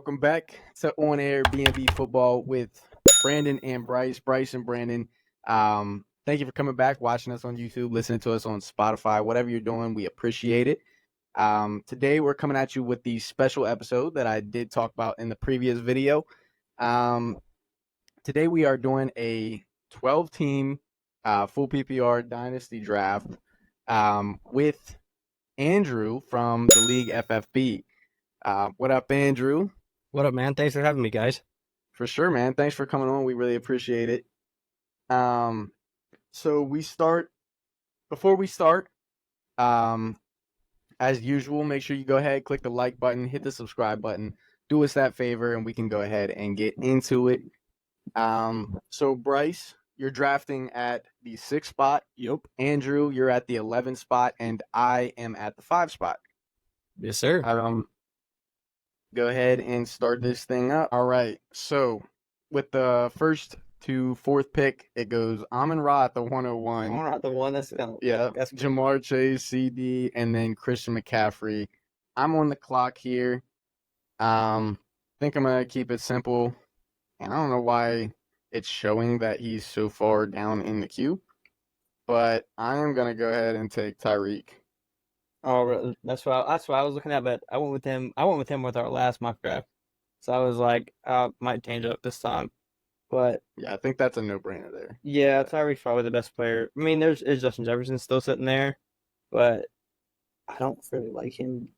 Welcome back to On Air B&B Football with Brandon and Bryce. Bryce and Brandon, thank you for coming back, watching us on YouTube, listening to us on Spotify, whatever you're doing, we appreciate it. Today we're coming at you with the special episode that I did talk about in the previous video. Today we are doing a 12-team full PPR Dynasty draft with Andrew from The League FFB. What up, Andrew? What up, man? Thanks for having me, guys. For sure, man. Thanks for coming on. We really appreciate it. So before we start, as usual, make sure you go ahead, click the like button, hit the subscribe button, do us that favor, and we can go ahead and get into it. So Bryce, you're drafting at the 6th spot. Yep. Andrew, you're at the 11th spot, and I am at the 5th spot. Yes, sir. Go ahead and start this thing up. All right. So with the first to 4th pick, it goes Amon-Ra at the 101. Amon-Ra at the one. That's Jamar Chase, CD, and then Christian McCaffrey. I'm on the clock here. Think I'm gonna keep it simple, and I don't know why it's showing that he's so far down in the queue, but I am gonna go ahead and take Tyreek. Oh, that's what I was looking at, but I went with him. With our last mock draft, so I was like, I might change it up this time. But yeah, I think that's a no-brainer there. Yeah, Tyreek's probably the best player. I mean, there's Justin Jefferson still sitting there, but I don't really like him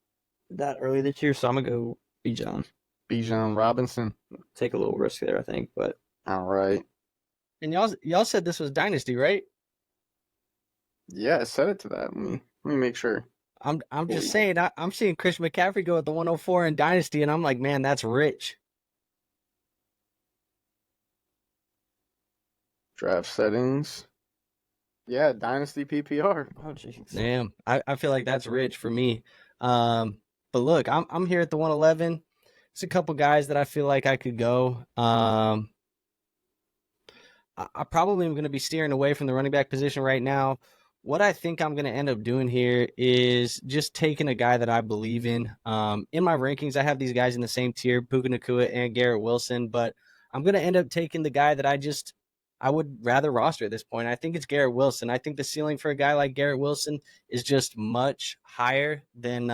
that early this year, so I'm gonna go Bijan Robinson. Take a little risk there, I think, but all right. And y'all said this was Dynasty, right? Yeah, set it to that. Let me make sure. I'm just saying, I'm seeing Christian McCaffrey go at the 104 in Dynasty, and I'm like, man, that's rich. Draft settings. Yeah, Dynasty PPR. Oh, jeez. Damn, I feel like that's rich for me. But look, I'm here at the 111. It's a couple guys that I feel like I could go. I probably am going to be steering away from the running back position right now. What I think I'm going to end up doing here is just taking a guy that I believe in. In my rankings, I have these guys in the same tier, Puka Nacua and Garrett Wilson, but I'm going to end up taking the guy that I would rather roster at this point. I think it's Garrett Wilson. I think the ceiling for a guy like Garrett Wilson is just much higher than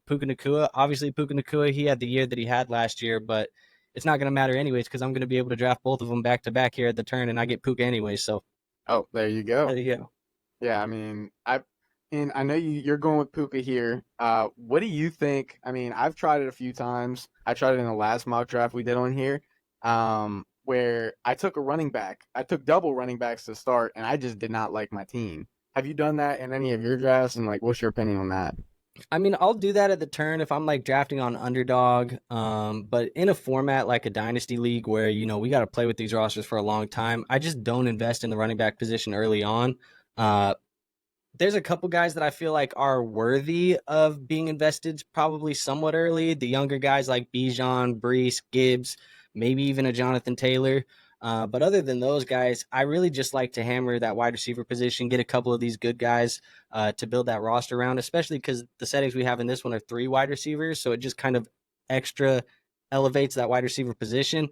Puka Nacua. Obviously, Puka Nacua, he had the year that he had last year, but it's not going to matter anyways because I'm going to be able to draft both of them back-to-back here at the turn, and I get Puka anyways. So, there you go. There you go. Yeah, I mean, I know you're going with Puka here. What do you think? I mean, I've tried it a few times. I tried it in the last mock draft we did on here, where I took a running back. I took double running backs to start, and I just did not like my team. Have you done that in any of your drafts? And what's your opinion on that? I mean, I'll do that at the turn if I'm drafting on underdog. But in a format like a dynasty league where we got to play with these rosters for a long time, I just don't invest in the running back position early on. There's a couple guys that I feel like are worthy of being invested probably somewhat early. The younger guys like Bijan, Breece, Gibbs, maybe even a Jonathan Taylor. But other than those guys, I really just like to hammer that wide receiver position, get a couple of these good guys to build that roster around, especially because the settings we have in this one are 3 wide receivers. So it just kind of extra elevates that wide receiver position.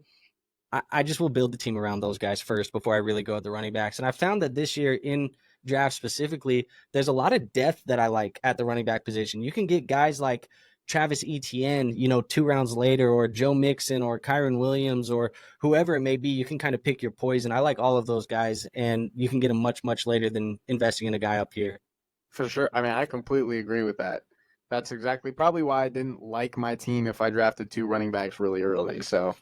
I just will build the team around those guys first before I really go at the running backs. And I found that this year in draft specifically, there's a lot of depth that I like at the running back position. You can get guys like Travis Etienne, 2 rounds later, or Joe Mixon or Kyron Williams or whoever it may be. You can kind of pick your poison. I like all of those guys, and you can get them much, much later than investing in a guy up here. For sure. I mean, I completely agree with that. That's exactly probably why I didn't like my team if I drafted 2 running backs really early. So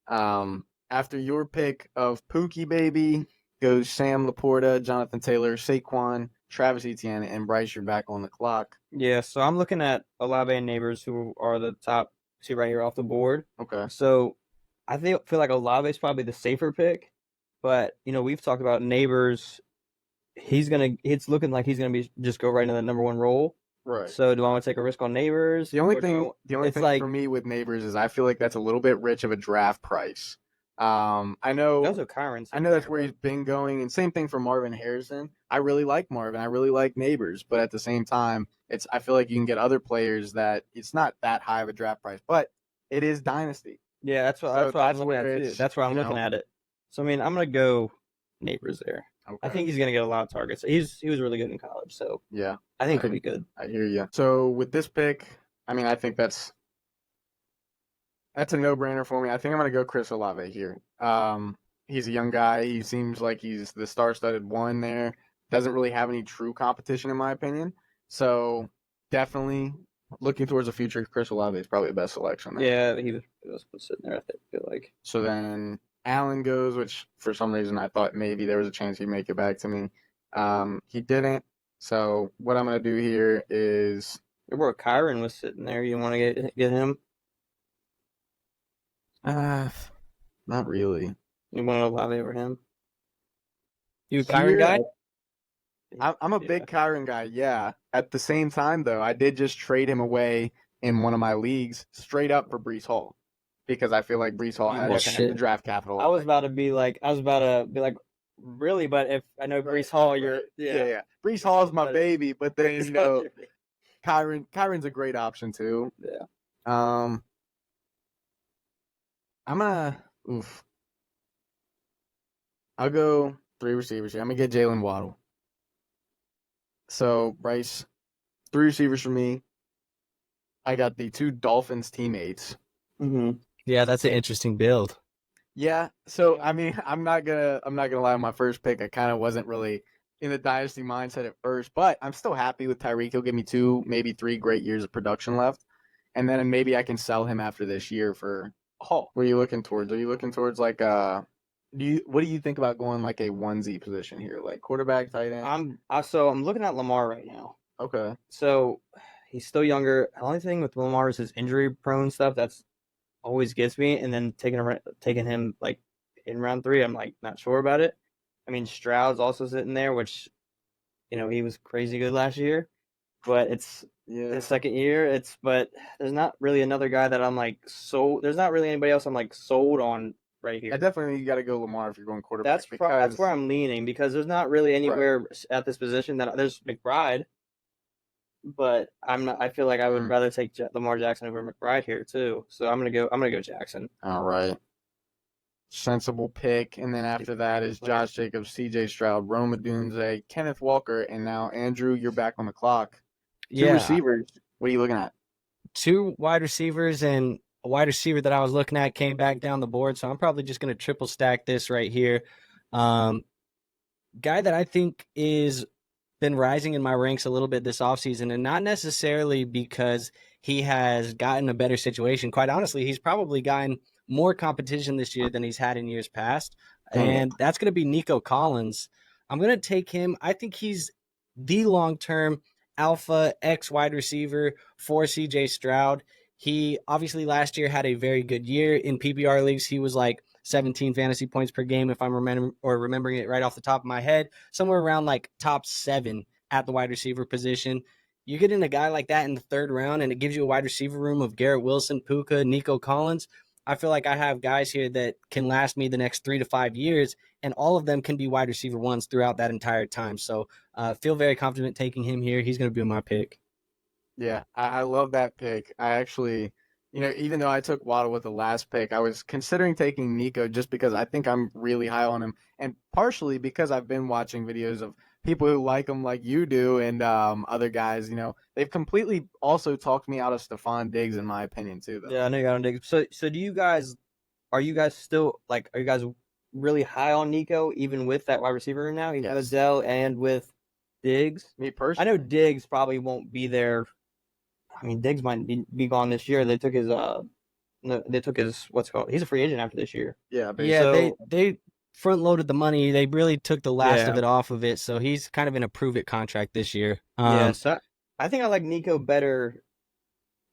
after your pick of Pookie Baby goes Sam Laporta, Jonathan Taylor, Saquon, Travis Etienne, and Bryce. You're back on the clock. Yeah, so I'm looking at Olave and Neighbors, who are the top 2 right here off the board. Okay. So I feel like Olave is probably the safer pick, but we've talked about Neighbors. It's looking like he's gonna be just go right into the number 1 role. Right. So do I want to take a risk on Neighbors? The only thing for me with Neighbors is I feel like that's a little bit rich of a draft price. I know also Kyron's. I know that's where he's been going, and same thing for Marvin Harrison. I really like Marvin. I really like Neighbors, but at the same time, I feel like you can get other players that it's not that high of a draft price. But it is Dynasty. Yeah, that's So what I'm that's looking at where too. it's, That's where I'm looking at it. So I mean, I'm gonna go Neighbors there. I okay. think he's gonna get a lot of targets. He was really good in college, so Yeah, I think I, he'll be good. I hear you. So with this pick, I mean, I think that's a no-brainer for me. I think I'm gonna go Chris Olave here. He's a young guy. He seems like he's the star-studded one there. Doesn't really have any true competition, in my opinion. So definitely looking towards the future, Chris Olave is probably the best selection there. Yeah, he was sitting there. I feel like. So then Allen goes, which for some reason I thought maybe there was a chance he'd make it back to me. He didn't. So what I'm gonna do here is Where Kyron was sitting there, you want to get him? uh, not really. You want to Olave over him? You a Here, Kyron guy? I'm a big Kyron guy, yeah. At the same time, though, I did just trade him away in one of my leagues straight up for Brees Hall because I feel like Brees Hall Well, has shit. the draft capital. I was about to be like, really? But if I know Brees Hall, you're yeah. Brees Hall is my But- baby, but then Kyron's a great option too. Yeah. I'm gonna I'll go 3 receivers here. I'm gonna get Jalen Waddle. So Bryce, 3 receivers for me. I got the 2 Dolphins teammates. Mm-hmm. Yeah, that's an interesting build. Yeah. So I mean, I'm not gonna lie. On my first pick, I kind of wasn't really in the dynasty mindset at first, but I'm still happy with Tyreek. He'll give me 2, maybe 3 great years of production left, and then maybe I can sell him after this year for. Oh, what are you looking towards? Are you looking towards like what do you think about going like a onesie position here, like quarterback, tight end? I'm looking at Lamar right now. Okay. So he's still younger. The only thing with Lamar is his injury prone stuff. That's always gets me. And then taking him like in round 3, I'm like not sure about it. I mean, Stroud's also sitting there, which he was crazy good last year, but it's his second year. But there's not really another guy that I'm like sold. There's not really anybody else I'm like sold on right here. I definitely you got to go Lamar if you're going quarterback. That's where I'm leaning because there's not really anywhere at this position that there's McBride, but I'm not. I feel like I would rather take Lamar Jackson over McBride here too. So I'm gonna go Jackson. All right. Sensible pick, and then after that is Josh Jacobs, C.J. Stroud, Rome Odunze, Kenneth Walker, and now Andrew. You're back on the clock. 2 receivers. What are you looking at? 2 wide receivers and a wide receiver that I was looking at came back down the board, so I'm probably just going to triple stack this right here. Guy that I think is been rising in my ranks a little bit this offseason, and not necessarily because he has gotten a better situation. Quite honestly, he's probably gotten more competition this year than he's had in years past, and that's going to be Nico Collins. I'm going to take him. I think he's the long-term alpha X wide receiver for CJ Stroud. He obviously last year had a very good year in PPR leagues. He was like 17 fantasy points per game, if I'm remembering it right off the top of my head, somewhere around like top 7 at the wide receiver position. You get in a guy like that in the 3rd round, and it gives you a wide receiver room of Garrett Wilson, Puka, Nico Collins. I feel like I have guys here that can last me the next 3 to 5 years, and all of them can be wide receiver ones throughout that entire time. So feel very confident taking him here. He's going to be my pick. Yeah, I love that pick. I actually, even though I took Waddle with the last pick, I was considering taking Nico just because I think I'm really high on him, and partially because I've been watching videos of people who like him like you do and other guys. They've completely also talked me out of Stephon Diggs, in my opinion, too, though. Yeah, I know you got on Diggs. So are you guys still are you guys really high on Nico even with that wide receiver now? He's Odell and with Diggs. Me personally, I know Diggs probably won't be there. I mean, Diggs might be gone this year. They took his what's it called? He's a free agent after this year. Yeah, basically. Yeah, So, they front loaded the money. They really took the last of it off of it. So he's kind of in a prove it contract this year. So I think I like Nico better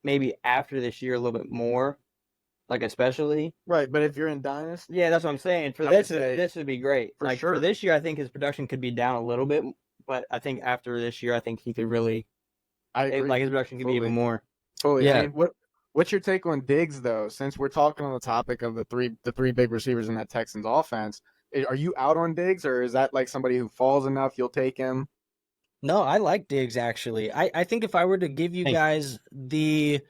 maybe after this year a little bit more. Like especially. Right, but if you're in Dynasty. Yeah, that's what I'm saying. For this would be great. For sure. For this year I think his production could be down a little bit, but I think after this year I think he could really I agree. like his production could be even more. Totally. Yeah. I mean, what's your take on Diggs though? Since we're talking on the topic of the three big receivers in that Texans offense, are you out on Diggs, or is that like somebody who falls enough you'll take him? No, I like Diggs actually. I think if I were to give you guys the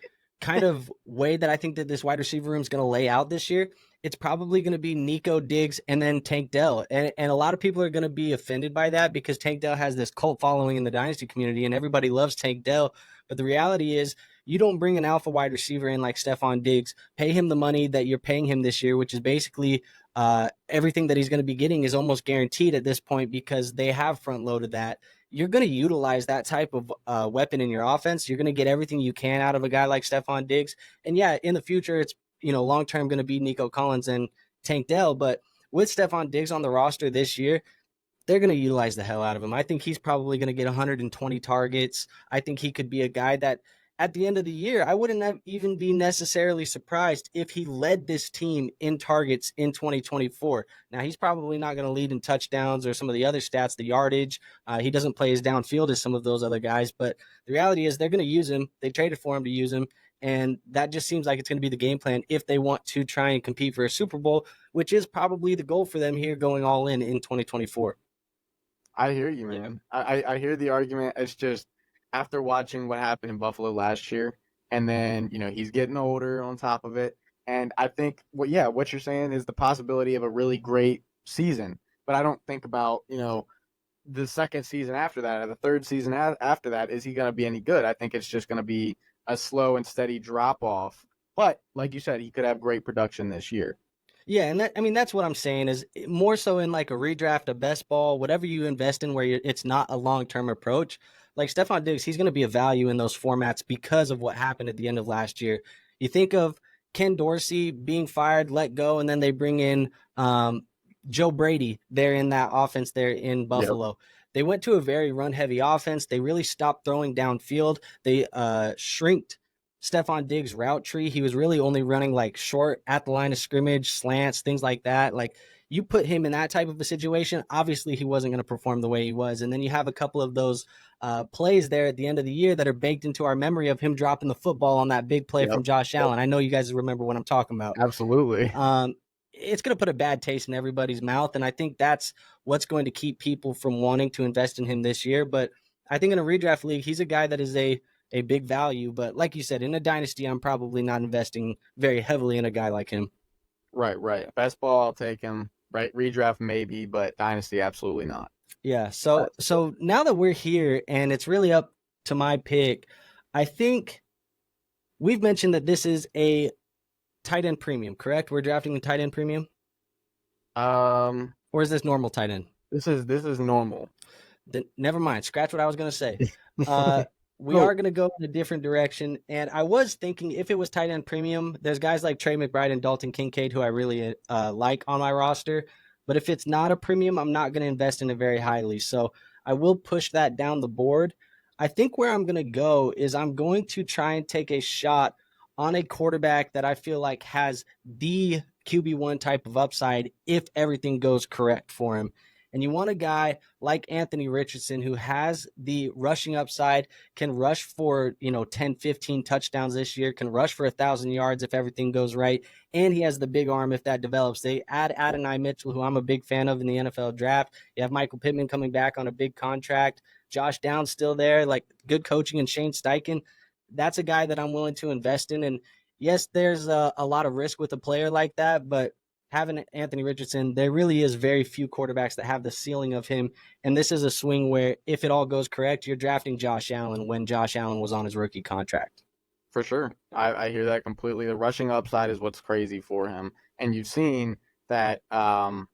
kind of way that I think that this wide receiver room is going to lay out this year, it's probably going to be Nico, Diggs, and then Tank Dell. And a lot of people are going to be offended by that because Tank Dell has this cult following in the Dynasty community and everybody loves Tank Dell. But the reality is you don't bring an alpha wide receiver in like Stephon Diggs, pay him the money that you're paying him this year, which is basically everything that he's going to be getting is almost guaranteed at this point because they have front loaded that. You're going to utilize that type of weapon in your offense. You're going to get everything you can out of a guy like Stephon Diggs. And yeah, in the future, it's, long-term going to be Nico Collins and Tank Dell. But with Stephon Diggs on the roster this year, they're going to utilize the hell out of him. I think he's probably going to get 120 targets. I think he could be a guy that at the end of the year, I wouldn't even be necessarily surprised if he led this team in targets in 2024. Now, he's probably not going to lead in touchdowns or some of the other stats, the yardage. He doesn't play as downfield as some of those other guys, but the reality is they're going to use him. They traded for him to use him, and that just seems like it's going to be the game plan if they want to try and compete for a Super Bowl, which is probably the goal for them here going all in 2024. I hear you, man. I hear the argument. It's just after watching what happened in Buffalo last year, and then, he's getting older on top of it. And I think, what you're saying is the possibility of a really great season. But I don't think about, the second season after that, or the third season after that, is he going to be any good? I think it's just going to be a slow and steady drop off. But like you said, he could have great production this year. Yeah, and that's what I'm saying is more so in like a redraft, a best ball, whatever you invest in where it's not a long-term approach. Like Stephon Diggs, he's going to be a value in those formats because of what happened at the end of last year. You think of Ken Dorsey being fired, let go, and then they bring in Joe Brady there in that offense there in Buffalo. Yep. They went to a very run-heavy offense. They really stopped throwing downfield. They shrinked Stephon Diggs' route tree. He was really only running like short at the line of scrimmage, slants, things like that. Like you put him in that type of a situation, obviously he wasn't going to perform the way he was. And then you have a couple of those plays there at the end of the year that are baked into our memory of him dropping the football on that big play from Josh Allen. I know you guys remember what I'm talking about. Absolutely. It's going to put a bad taste in everybody's mouth. And I think that's what's going to keep people from wanting to invest in him this year. But I think in a redraft league, he's a guy that is a big value. But like you said, in a dynasty, I'm probably not investing very heavily in a guy like him. Right. Best ball, I'll take him. Right. Redraft, maybe, but dynasty, absolutely not. Yeah. So now that we're here and it's really up to my pick, I think we've mentioned that this is a tight end premium, correct? We're drafting the tight end premium. Or is this normal tight end? This is normal. Then never mind. Scratch what I was going to say. We are going to go in a different direction. And I was thinking if it was tight end premium, there's guys like Trey McBride and Dalton Kincaid who I really like on my roster. But if it's not a premium, I'm not going to invest in it very highly. So I will push that down the board. I think where I'm going to go is I'm going to try and take a shot on a quarterback that I feel like has the QB1 type of upside if everything goes correct for him. And you want a guy like Anthony Richardson who has the rushing upside, can rush for, 10, 15 touchdowns this year, can rush for 1,000 yards if everything goes right, and he has the big arm if that develops. They add Adonai Mitchell, who I'm a big fan of in the NFL draft. You have Michael Pittman coming back on a big contract. Josh Downs still there, like good coaching, and Shane Steichen. That's a guy that I'm willing to invest in. And yes, there's a lot of risk with a player like that, but having Anthony Richardson, there really is very few quarterbacks that have the ceiling of him. And this is a swing where if it all goes correct, you're drafting Josh Allen when Josh Allen was on his rookie contract. For sure. I hear that completely. The rushing upside is what's crazy for him. And you've seen that, Shane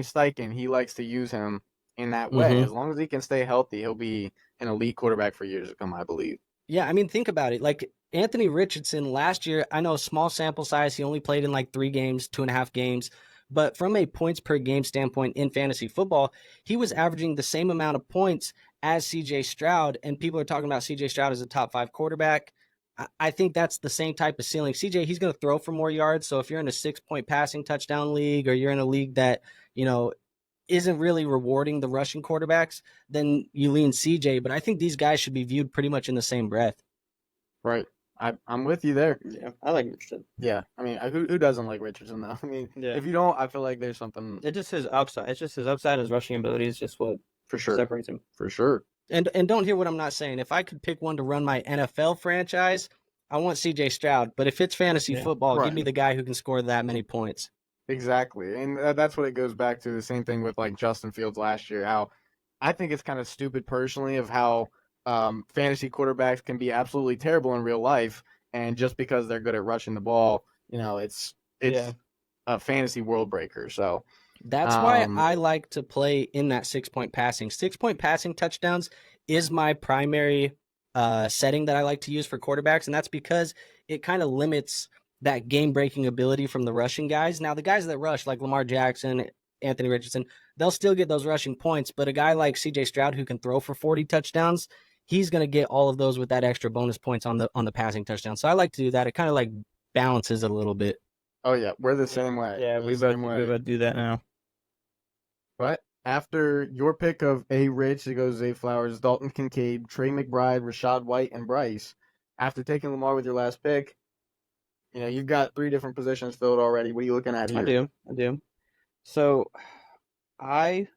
Steichen, he likes to use him in that way. Mm-hmm. As long as he can stay healthy, he'll be an elite quarterback for years to come, I believe. Yeah, I mean, think about it. Like Anthony Richardson last year, I know small sample size. He only played in like 3 games, 2.5 games. But from a points per game standpoint in fantasy football, he was averaging the same amount of points as C.J. Stroud. And people are talking about C.J. Stroud as a top 5 quarterback. I think that's the same type of ceiling. C.J., he's going to throw for more yards. So if you're in a 6-point passing touchdown league or you're in a league that, isn't really rewarding the rushing quarterbacks, then you lean CJ. But I think these guys should be viewed pretty much in the same breath. Right. I'm with you there. Yeah, I like Richardson. Yeah. I mean, who doesn't like Richardson, though? I mean, if you don't, I feel like there's something. It's just his upside. It's just his upside. His rushing ability is just what for sure separates him. For sure. And don't hear what I'm not saying. If I could pick one to run my NFL franchise, I want CJ Stroud, but if it's fantasy football, give me Right. the guy who can score that many points. Exactly. And that's what it goes back to. The same thing with like Justin Fields last year. How I think it's kind of stupid personally of how fantasy quarterbacks can be absolutely terrible in real life, and just because they're good at rushing the ball, it's Yeah. a fantasy world breaker. So That's why um, I like to play in that 6 point passing. 6 point passing touchdowns is my primary setting that I like to use for quarterbacks, and that's because it kind of limits that game breaking ability from the rushing guys. Now, the guys that rush, like Lamar Jackson, Anthony Richardson, they'll still get those rushing points, but a guy like CJ Stroud who can throw for 40 touchdowns, he's going to get all of those with that extra bonus points on the passing touchdown. So I like to do that. It kind of like balances a little bit. oh yeah, we're the same way. Yeah, We're we the both same we way. both do that now. But after your pick of A. Rich, it goes Zay Flowers, Dalton Kincaid, Trey McBride, Rashad White, and Bryce. After taking Lamar with your last pick, you've got 3 different positions filled already. What are you looking at here? I do. So I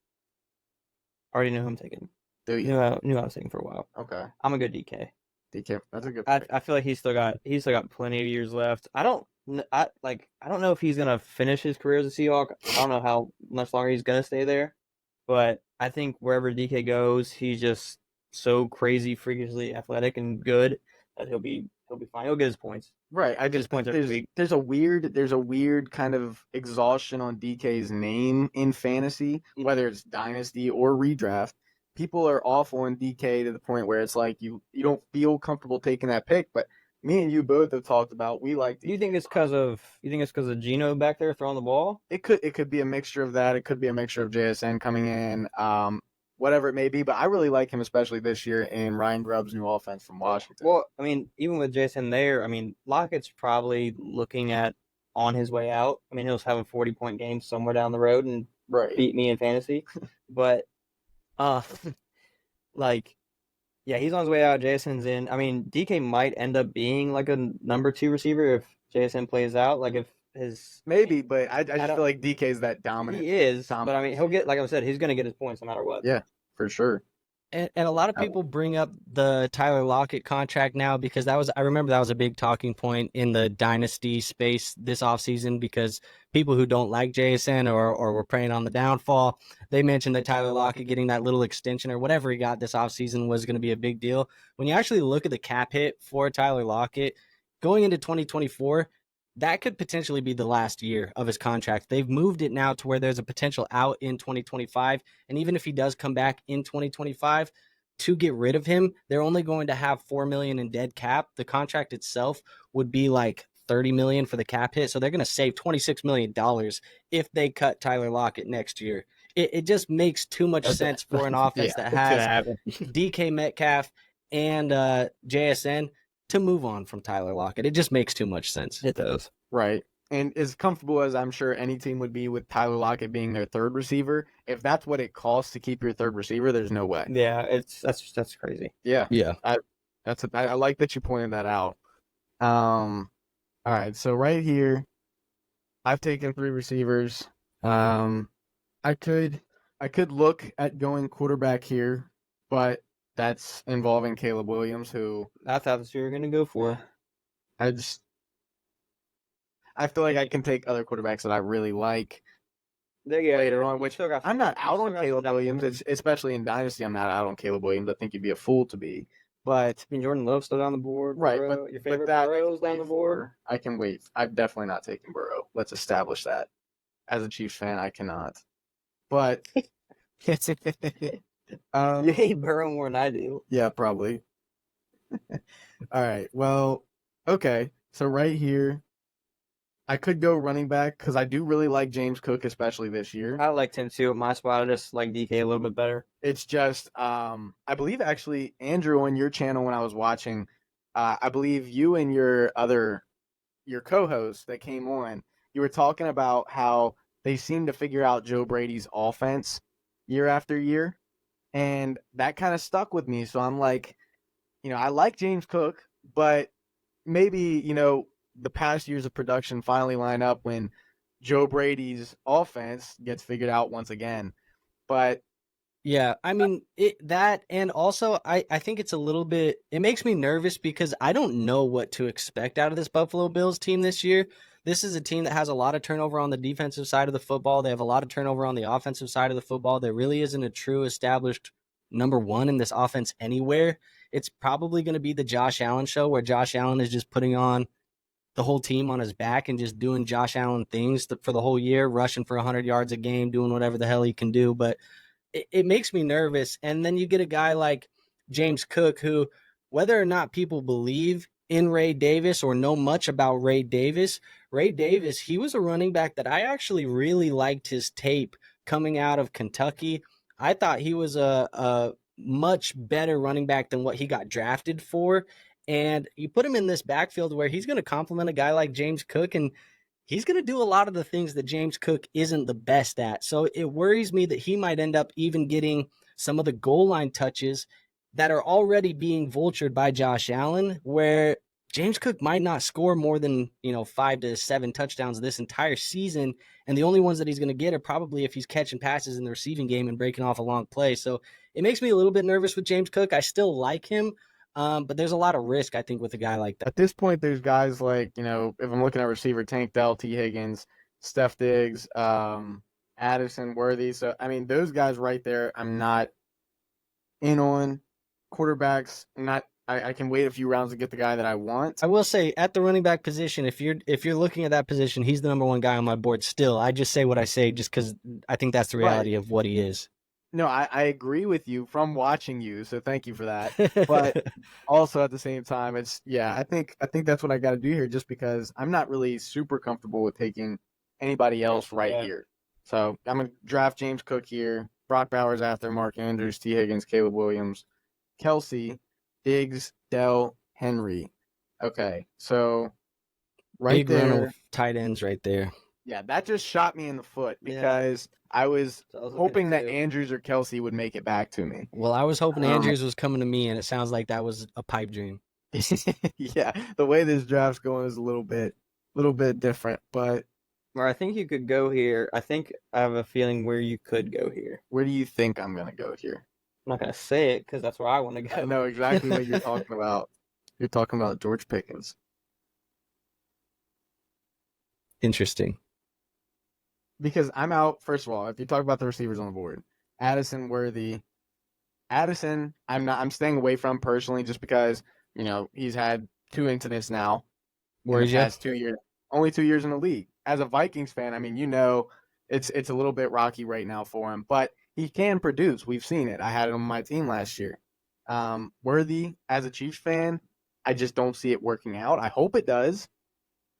already know who I'm taking. Do you? Knew I was taking for a while. Okay. I'm a good DK. DK, that's a good I, pick. I feel like he's still got plenty of years left. I don't know if he's gonna finish his career as a Seahawk. I don't know how much longer he's gonna stay there, but I think wherever DK goes, he's just so crazy, freakishly athletic and good that he'll be fine. He'll get his points. Right. I Get his just points every week. there's a weird kind of exhaustion on DK's name in fantasy, whether it's dynasty or redraft. People are awful in DK to the point where it's like you don't feel comfortable taking that pick, but me and you both have talked about we like Do you DK. think it's because of Gino back there throwing the ball? It could be a mixture of that. It could be a mixture of JSN coming in, whatever it may be. But I really like him, especially this year in Ryan Grubb's new offense from Washington. Well, I mean, even with Jason there, I mean, Lockett's probably looking at on his way out. I mean, he'll have a 40-point game somewhere down the road and Right. beat me in fantasy. But, uh, like, yeah, he's on his way out. Jason's in. I mean, DK might end up being like a number 2 receiver if Jason plays out. Like, if his. Maybe, but I just don't- feel like DK's that dominant. He is. dominant But, I mean, he'll get, like I said, he's going to get his points no matter what. Yeah, for sure. And a lot of people bring up the Tyler Lockett contract now because I remember that was a big talking point in the dynasty space this offseason because people who don't like JSN or were preying on the downfall, they mentioned that Tyler Lockett getting that little extension or whatever he got this offseason was going to be a big deal. When you actually look at the cap hit for Tyler Lockett going into 2024, that could potentially be the last year of his contract. They've moved it now to where there's a potential out in 2025. And even if he does come back in 2025, to get rid of him, they're only going to have $4 million in dead cap. The contract itself would be like $30 million for the cap hit. So they're going to save $26 million if they cut Tyler Lockett next year. It just makes too much sense for an offense that has DK Metcalf and JSN to move on from Tyler Lockett. It just makes too much sense. It does. Right. And as comfortable as I'm sure any team would be with Tyler Lockett being their third receiver, if that's what it costs to keep your third receiver, there's no way. Yeah, that's crazy. Yeah. Yeah. I like that you pointed that out. All right. So right here, I've taken 3 receivers. I could look at going quarterback here, but that's involving Caleb Williams, who I thought that's what you were gonna go for. I feel like I can take other quarterbacks that I really like There you go. later on, which Still got- I'm not out still on got Caleb some Williams. depth. Especially in Dynasty, I'm not out on Caleb Williams. I think you'd be a fool to be. But I mean, Jordan Love's still down the board. right, Burrow. but Your favorite that Burrow's down the board. I can wait. I'm definitely not taking Burrow. Let's establish that. As a Chiefs fan, I cannot. But You hate Burrow more than I do. yeah, probably. All right. Well, okay. So right here, I could go running back because I do really like James Cook, especially this year. I liked him too at my spot. I just like DK a little bit better. It's just, I believe actually, Andrew, on your channel when I was watching, I believe you and your co-host that came on, you were talking about how they seem to figure out Joe Brady's offense year after year. And that kind of stuck with me. So I'm like, I like James Cook, but maybe, the past years of production finally line up when Joe Brady's offense gets figured out once again. But Yeah, I mean that, and also I think it's a little bit. It makes me nervous because I don't know what to expect out of this Buffalo Bills team this year. This is a team that has a lot of turnover on the defensive side of the football. They have a lot of turnover on the offensive side of the football. There really isn't a true established number one in this offense anywhere. It's probably going to be the Josh Allen show, where Josh Allen is just putting on the whole team on his back and just doing Josh Allen things for the whole year, rushing for 100 yards a game, doing whatever the hell he can do. But it makes me nervous. And then you get a guy like James Cook, who, whether or not people believe in Ray Davis or know much about Ray Davis, he was a running back that I actually really liked his tape coming out of Kentucky. I thought he was a much better running back than what he got drafted for. And you put him in this backfield where he's going to complement a guy like James Cook, and he's going to do a lot of the things that James Cook isn't the best at. So it worries me that he might end up even getting some of the goal line touches that are already being vultured by Josh Allen, where James Cook might not score more than, 5 to 7 touchdowns this entire season. And the only ones that he's going to get are probably if he's catching passes in the receiving game and breaking off a long play. So it makes me a little bit nervous with James Cook. I still like him. But there's a lot of risk, I think, with a guy like that. At this point, there's guys like, if I'm looking at receiver, Tank Dell, T. Higgins, Steph Diggs, Addison, Worthy. So, I mean, those guys right there, I'm not in on. Quarterbacks, I can wait a few rounds to get the guy that I want. I will say, at the running back position, if you're looking at that position, he's the number one guy on my board still. I just say what I say just because I think that's the reality of what he is. No, I agree with you from watching you, so thank you for that. But also at the same time, I think that's what I got to do here, just because I'm not really super comfortable with taking anybody else here. So I'm gonna draft James Cook here. Brock Bowers after, Mark Andrews, T. Higgins, Caleb Williams, Kelsey, Diggs, Dell, Henry. Okay, so big run of tight ends right there. Yeah, that just shot me in the foot because I was hoping that Andrews or Kelsey would make it back to me. Well, I was hoping Andrews was coming to me, and it sounds like that was a pipe dream. Yeah, the way this draft's going is a little bit different, but where I think you could go here, I think I have a feeling where you could go here. Where do you think I'm going to go here? I'm not going to say it because that's where I want to go. I know exactly what you're talking about. You're talking about George Pickens. Interesting. Because I'm out, first of all, if you talk about the receivers on the board, Addison, Worthy. Addison, I'm staying away from personally just because, he's had 2 incidents now. Where is he? Past 2 years. Only 2 years in the league. As a Vikings fan, I mean, it's a little bit rocky right now for him, but he can produce. We've seen it. I had him on my team last year. Worthy, as a Chiefs fan, I just don't see it working out. I hope it does,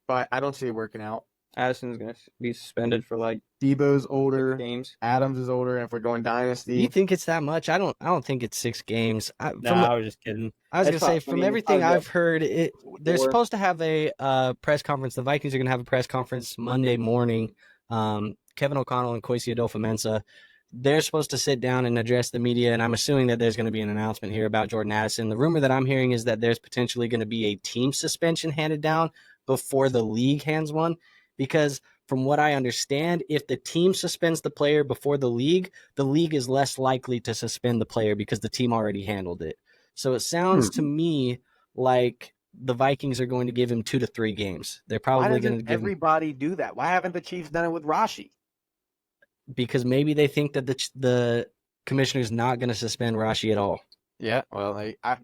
but I don't see it working out. Addison's going to be suspended for Debo's older. Games. Adams is older. And if we're going Dynasty. You think it's that much? I don't think it's 6 games. I was just kidding. I was going to say, from everything I've heard, they're supposed to have a press conference. The Vikings are going to have a press conference Monday morning. Kevin O'Connell and Kwesi Adolfo-Mensah, they're supposed to sit down and address the media, and I'm assuming that there's going to be an announcement here about Jordan Addison. The rumor that I'm hearing is that there's potentially going to be a team suspension handed down before the league hands one. Because from what I understand, if the team suspends the player before the league is less likely to suspend the player because the team already handled it. So it sounds to me like the Vikings are going to give him 2 to 3 games. They're probably going to give everybody do that. Why haven't the Chiefs done it with Rashi? Because maybe they think that the commissioner's not going to suspend Rashi at all. Yeah, well, I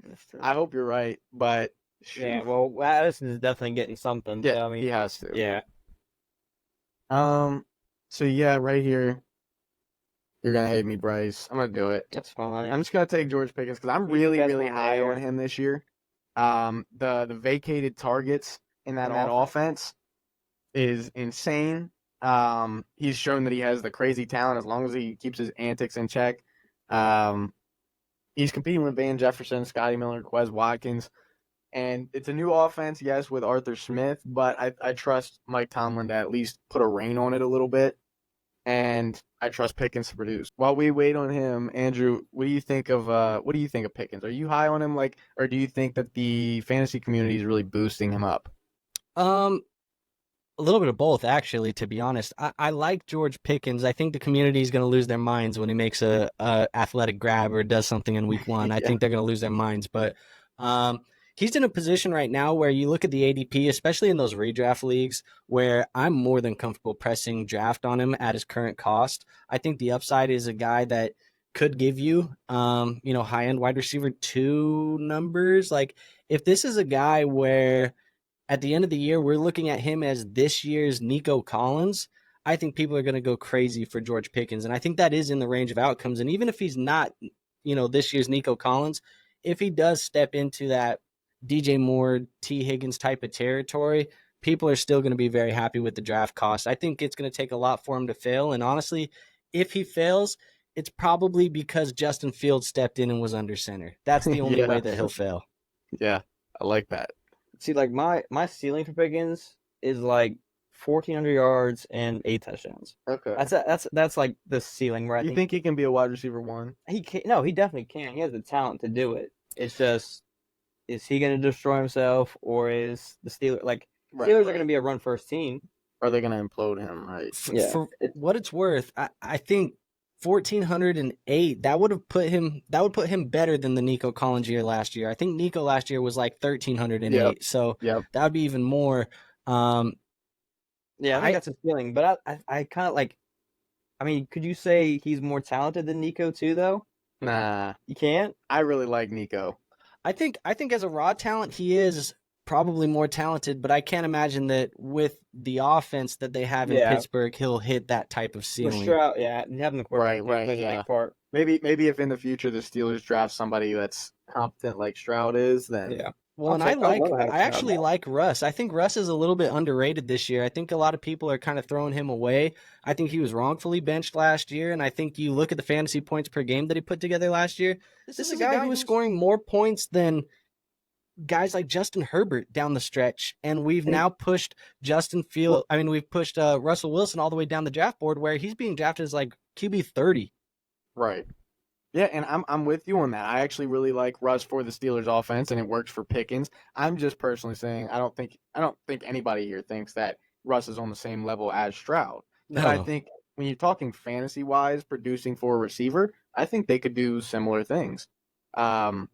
hope you're right, but yeah, well, Addison is definitely getting something. Yeah, so, I mean, he has to. Yeah. So yeah, right here, you're gonna hate me, Bryce. I'm gonna do it. That's fine. I'm just gonna take George Pickens because I'm really high on him this year. The vacated targets in that offense is insane. He's shown that he has the crazy talent as long as he keeps his antics in check. He's competing with Van Jefferson, Scotty Miller, Quez Watkins. And it's a new offense, yes, with Arthur Smith, but I trust Mike Tomlin to at least put a rein on it a little bit. And I trust Pickens to produce. While we wait on him, Andrew, what do you think of Pickens? Are you high on him, or do you think that the fantasy community is really boosting him up? A little bit of both, actually, to be honest. I like George Pickens. I think the community is going to lose their minds when he makes a athletic grab or does something in week one. I Yeah. think they're going to lose their minds. But he's in a position right now where you look at the ADP, especially in those redraft leagues, where I'm more than comfortable pressing draft on him at his current cost. I think the upside is a guy that could give you, high end wide receiver 2 numbers. Like, if this is a guy where at the end of the year, we're looking at him as this year's Nico Collins, I think people are going to go crazy for George Pickens. And I think that is in the range of outcomes. And even if he's not, this year's Nico Collins, if he does step into that DJ Moore, T. Higgins type of territory, people are still going to be very happy with the draft cost. I think it's going to take a lot for him to fail. And honestly, if he fails, it's probably because Justin Fields stepped in and was under center. That's the only Yeah. way that he'll fail. Yeah, I like that. See, like my ceiling for Pickens is like 1,400 yards and 8 touchdowns. Okay. That's like the ceiling where I You think he can be a wide receiver 1? he can. No, he definitely can. He has the talent to do it. It's just, is he going to destroy himself, or is the Steelers Steelers are going to be a run first team? Are they going to implode him? Right. Yeah. For what it's worth, I think 1,408 that would put him better than the Nico Collins year last year. I think Nico last year was like 1,308, Yep. so Yep. that would be even more. Yeah, I think that's his feeling. But I kind of like. I mean, could you say he's more talented than Nico too, though? Nah, You can't. I really like Nico. I think as a raw talent, he is probably more talented, but I can't imagine that with the offense that they have in Yeah. Pittsburgh, he'll hit that type of For ceiling. Stroud, yeah, and having the quarterback Right, plays a yeah. big part. Maybe if in the future the Steelers draft somebody that's competent like Stroud is, then Yeah. Well, and I'd love to have I actually Stroud. like Russ. I think Russ is a little bit underrated this year. I think a lot of people are kind of throwing him away. I think he was wrongfully benched last year, and I think you look at the fantasy points per game that he put together last year. This is a guy who was scoring more points than guys like Justin Herbert down the stretch, and we've now pushed we've pushed Russell Wilson all the way down the draft board, where he's being drafted as like QB 30. right. Yeah, and I'm with you on that. I actually really like Russ for the Steelers offense, and it works for Pickens. I'm just personally saying I don't think anybody here thinks that Russ is on the same level as Stroud. But I No. think when you're talking fantasy wise, producing for a receiver, I think they could do similar things. Russell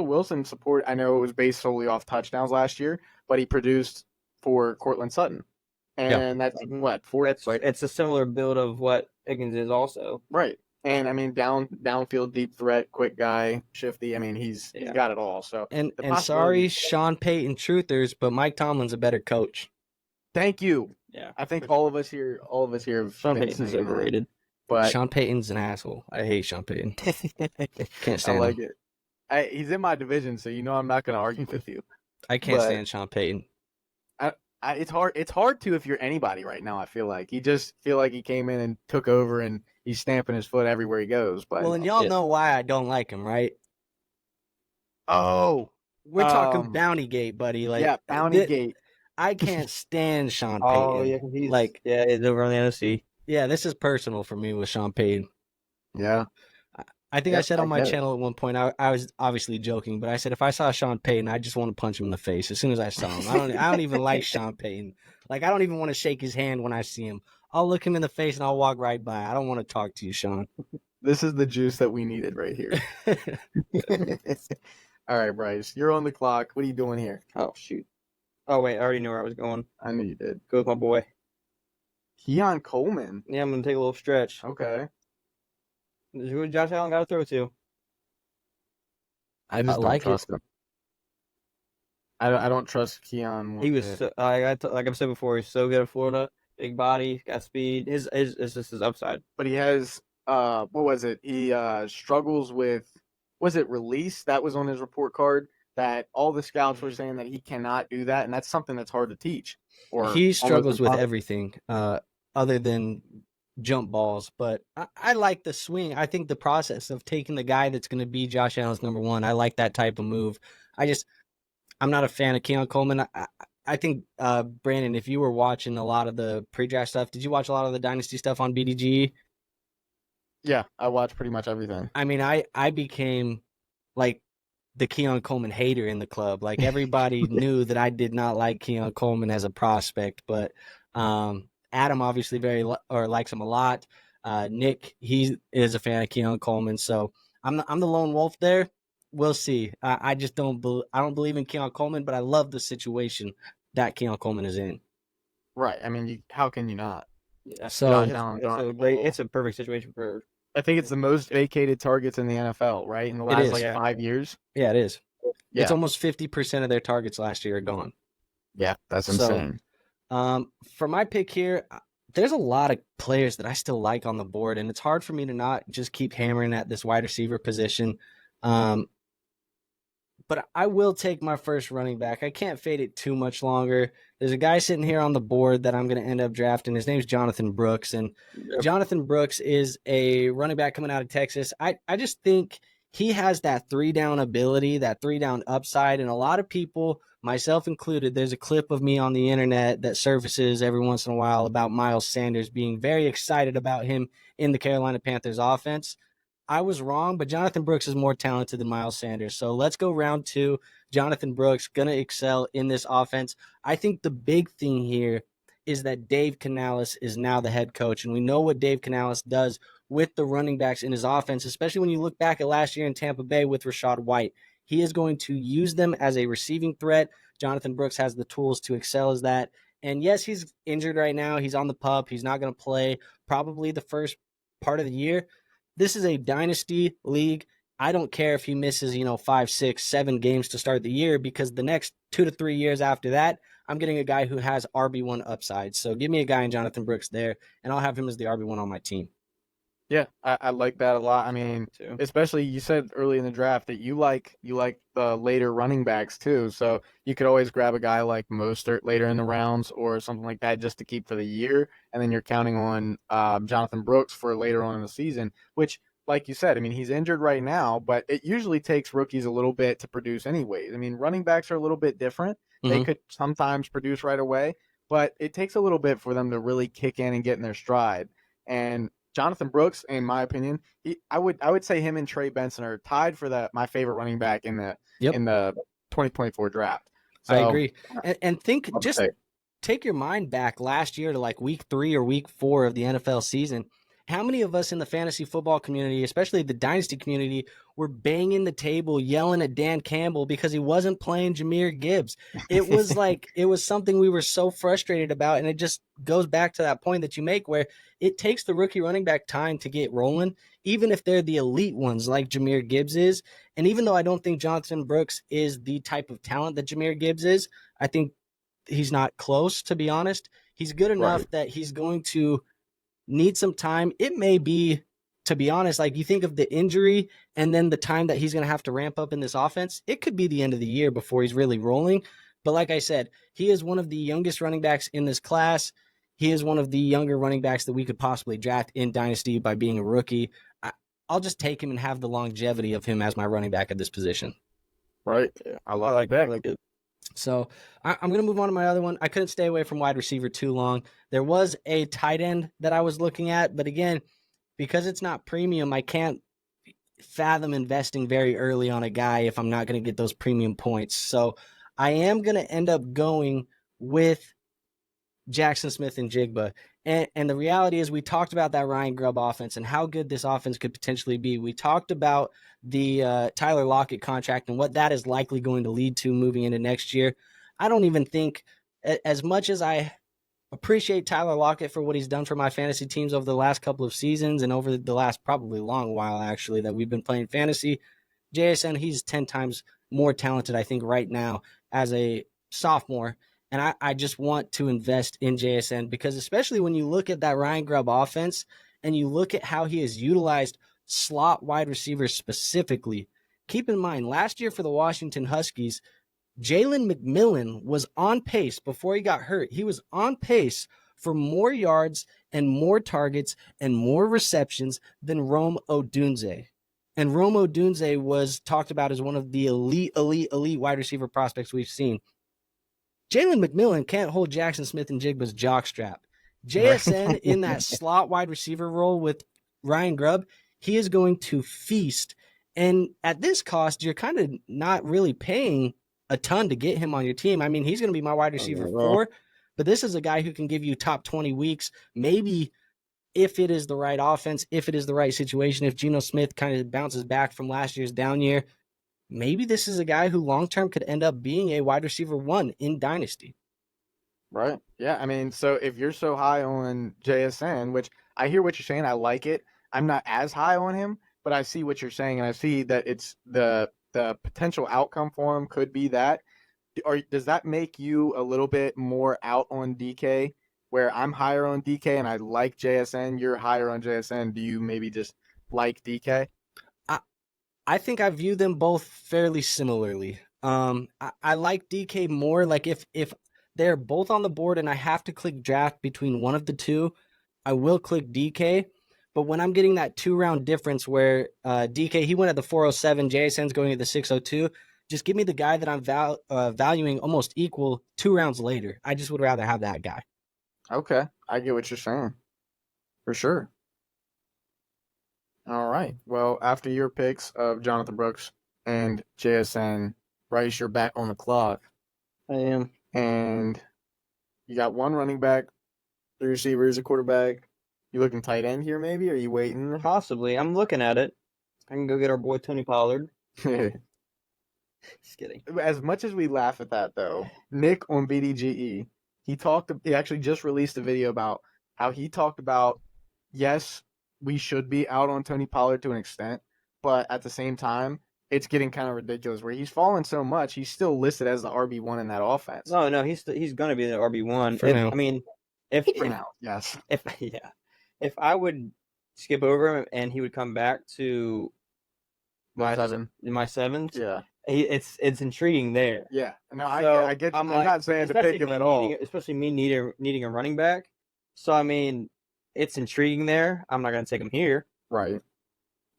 Wilson support. I know it was based solely off touchdowns last year, but he produced for Cortland Sutton, and that's what It's a similar build of what Pickens is also. right. And I mean, downfield, deep threat, quick guy, shifty. I mean, he's got it all. So, And the sorry, possibilities- Sean Payton truthers, but Mike Tomlin's a better coach. Thank you. Yeah, I think all of us here have Sean been Payton's saying that. overrated. But Sean Payton's an asshole. I hate Sean Payton. Can't I stand like him. it. He's in my division, so I'm not going to argue with you. I can't but- stand Sean Payton. It's hard. It's hard to if you're anybody right now. I feel like he came in and took over, and he's stamping his foot everywhere he goes. But Well, and y'all know why I don't like him, right? oh, We're talking Bounty Gate, buddy. Like, yeah, Bounty Gate. I can't stand Sean Payton. Oh yeah, 'cause he's Like, he's over on the NFC. yeah, this is personal for me with Sean Payton. Yeah, I think I Yep, said I on my get it. channel at one point, I was obviously joking, but I said if I saw Sean Payton, I just want to punch him in the face as soon as I saw him. I don't even like Sean Payton. Like, I don't even want to shake his hand when I see him. I'll look him in the face and I'll walk right by. I don't want to talk to you, Sean. this is the juice that we needed right here. All right, Bryce, you're on the clock. What are you doing here? Oh shoot. Oh wait, I already knew where I was going. I knew you did. Go with my boy. Keon Coleman. Yeah, I'm gonna take a little stretch. Okay. Who Josh Allen got to throw to? I just like don't it. trust him. I don't trust Keon. He was so, like I've said before, he's so good at Florida. Big body, got speed. His is just his upside. but he has what was it? He struggles with was it release? That was on his report card that all the scouts were saying that he cannot do that, and that's something that's hard to teach. Or He struggles with almost everything other than jump balls, but I like the swing. I think the process of taking the guy that's going to be Josh Allen's number one, I like that type of move. I'm not a fan of Keon Coleman. I think, Brandon, if you were watching a lot of the pre-draft stuff, did you watch a lot of the Dynasty stuff on BDG? Yeah, I watch pretty much everything. I mean, I became like the Keon Coleman hater in the club. Like everybody knew that I did not like Keon Coleman as a prospect, but Adam obviously likes him a lot. Nick, he is a fan of Keon Coleman, so I'm the lone wolf there. We'll see. I just don't believe in Keon Coleman, but I love the situation that Keon Coleman is in. Right. I mean, how can you not? Yeah. So It's a perfect situation for. I think it's the most vacated targets in the NFL, right? In the It last is, like yeah. 5 years. Yeah, it is. Yeah. It's almost 50% of their targets last year are gone. Yeah, that's So, insane. For my pick here, there's a lot of players that I still like on the board, and it's hard for me to not just keep hammering at this wide receiver position. But I will take my first running back. I can't fade it too much longer. There's a guy sitting here on the board that I'm going to end up drafting. His name's Jonathan Brooks, and Jonathan Brooks is a running back coming out of Texas. I just think he has that 3-down ability, that 3-down upside, and a lot of people, myself included, there's a clip of me on the internet that surfaces every once in a while about Miles Sanders being very excited about him in the Carolina Panthers offense. I was wrong, but Jonathan Brooks is more talented than Miles Sanders. So let's go round 2. Jonathan Brooks going to excel in this offense. I think the big thing here is that Dave Canales is now the head coach, and we know what Dave Canales does with the running backs in his offense, especially when you look back at last year in Tampa Bay with Rachaad White. He is going to use them as a receiving threat. Jonathan Brooks has the tools to excel as that. And yes, he's injured right now. He's on the PUP. He's not going to play probably the first part of the year. This is a dynasty league. I don't care if he misses, 5, 6, 7 games to start the year, because the next 2 to 3 years after that, I'm getting a guy who has RB1 upside. So give me a guy in Jonathan Brooks there, and I'll have him as the RB1 on my team. Yeah, I like that a lot. I mean, Too. especially you said early in the draft that you like the later running backs too. So you could always grab a guy like Mostert later in the rounds or something like that just to keep for the year, and then you're counting on Jonathan Brooks for later on in the season. Which, like you said, I mean, he's injured right now, but it usually takes rookies a little bit to produce anyways. I mean, running backs are a little bit different. They could sometimes produce right away, but it takes a little bit for them to really kick in and get in their stride. And Jonathan Brooks, in my opinion, I would say him and Trey Benson are tied for my favorite running back in the 2024 draft. So, I agree. And take your mind back last year to like week 3 or week 4 of the NFL season. How many of us in the fantasy football community, especially the dynasty community, were banging the table, yelling at Dan Campbell because he wasn't playing Jahmyr Gibbs? It was it was something we were so frustrated about. And it just goes back to that point that you make where it takes the rookie running back time to get rolling, even if they're the elite ones like Jahmyr Gibbs is. And even though I don't think Jonathan Brooks is the type of talent that Jahmyr Gibbs is, I think he's not close, to be honest. He's good enough that he's going to need some time. It may be, to be honest, like you think of the injury and then the time that he's going to have to ramp up in this offense, it could be the end of the year before he's really rolling. But like I said, he is one of the youngest running backs in this class. He is one of the younger running backs that we could possibly draft in Dynasty by being a rookie. I'll just take him and have the longevity of him as my running back at this position. Right. I like that. I like it. So I'm going to move on to my other one. I couldn't stay away from wide receiver too long. There was a tight end that I was looking at, but again, because it's not premium, I can't fathom investing very early on a guy if I'm not going to get those premium points. So I am going to end up going with Jackson Smith and Jigba. And the reality is we talked about that Ryan Grubb offense and how good this offense could potentially be. We talked about the Tyler Lockett contract and what that is likely going to lead to moving into next year. I don't even think, as much as I appreciate Tyler Lockett for what he's done for my fantasy teams over the last couple of seasons and over the last probably long while, actually, that we've been playing fantasy, JSN, he's 10 times more talented, I think, right now as a sophomore. And I just want to invest in JSN because especially when you look at that Ryan Grubb offense and you look at how he has utilized slot wide receivers specifically, keep in mind, last year for the Washington Huskies, Jalen McMillan was on pace before he got hurt. He was on pace for more yards and more targets and more receptions than Rome Odunze. And Rome Odunze was talked about as one of the elite wide receiver prospects we've seen. Jalen McMillan can't hold Jackson Smith and Jigba's jockstrap. JSN in that slot wide receiver role with Ryan Grubb, he is going to feast And at this cost, you're kind of not really paying a ton to get him on your team. I mean, he's going to be my wide receiver 4, but this is a guy who can give you top 20 weeks, maybe if it is the right offense, if it is the right situation, if Geno Smith kind of bounces back from last year's down year, maybe this is a guy who long-term could end up being a wide receiver 1 in Dynasty. Right. Yeah. I mean, so if you're so high on JSN, which I hear what you're saying, I like it. I'm not as high on him, but I see what you're saying, and I see that it's the potential outcome for him could be that. Or does that make you a little bit more out on DK, where I'm higher on DK and I like JSN, you're higher on JSN? Do you maybe just like DK? I think I view them both fairly similarly. I like DK more. Like if they're both on the board and I have to click draft between one of the two, I will click DK. But when I'm getting that 2-round difference where DK, he went at the 407, JSN's going at the 602, just give me the guy that I'm valuing almost equal 2 rounds later. I just would rather have that guy. Okay. I get what you're saying. For sure. All right. Well, after your picks of Jonathan Brooks and JSN, Bryce, you're back on the clock. I am. And you got 1 running back, 3 receivers, a quarterback. You looking tight end here, maybe? Or are you waiting? Possibly. I'm looking at it. I can go get our boy Tony Pollard. Just kidding. As much as we laugh at that, though, Nick on BDGE, he actually just released a video about how he talked about, yes, we should be out on Tony Pollard to an extent, but at the same time, it's getting kind of ridiculous where he's fallen so much, he's still listed as the RB1 in that offense. No, he's going to be the RB1. For now. I mean, For now, yes. If I would skip over him and he would come back to My 7. my 7s, Yeah. It's intriguing there. Yeah. No, So, I get you. I'm like, not saying to pick him at all. Especially me needing a running back. So, I mean, it's intriguing there. I'm not going to take him here. Right.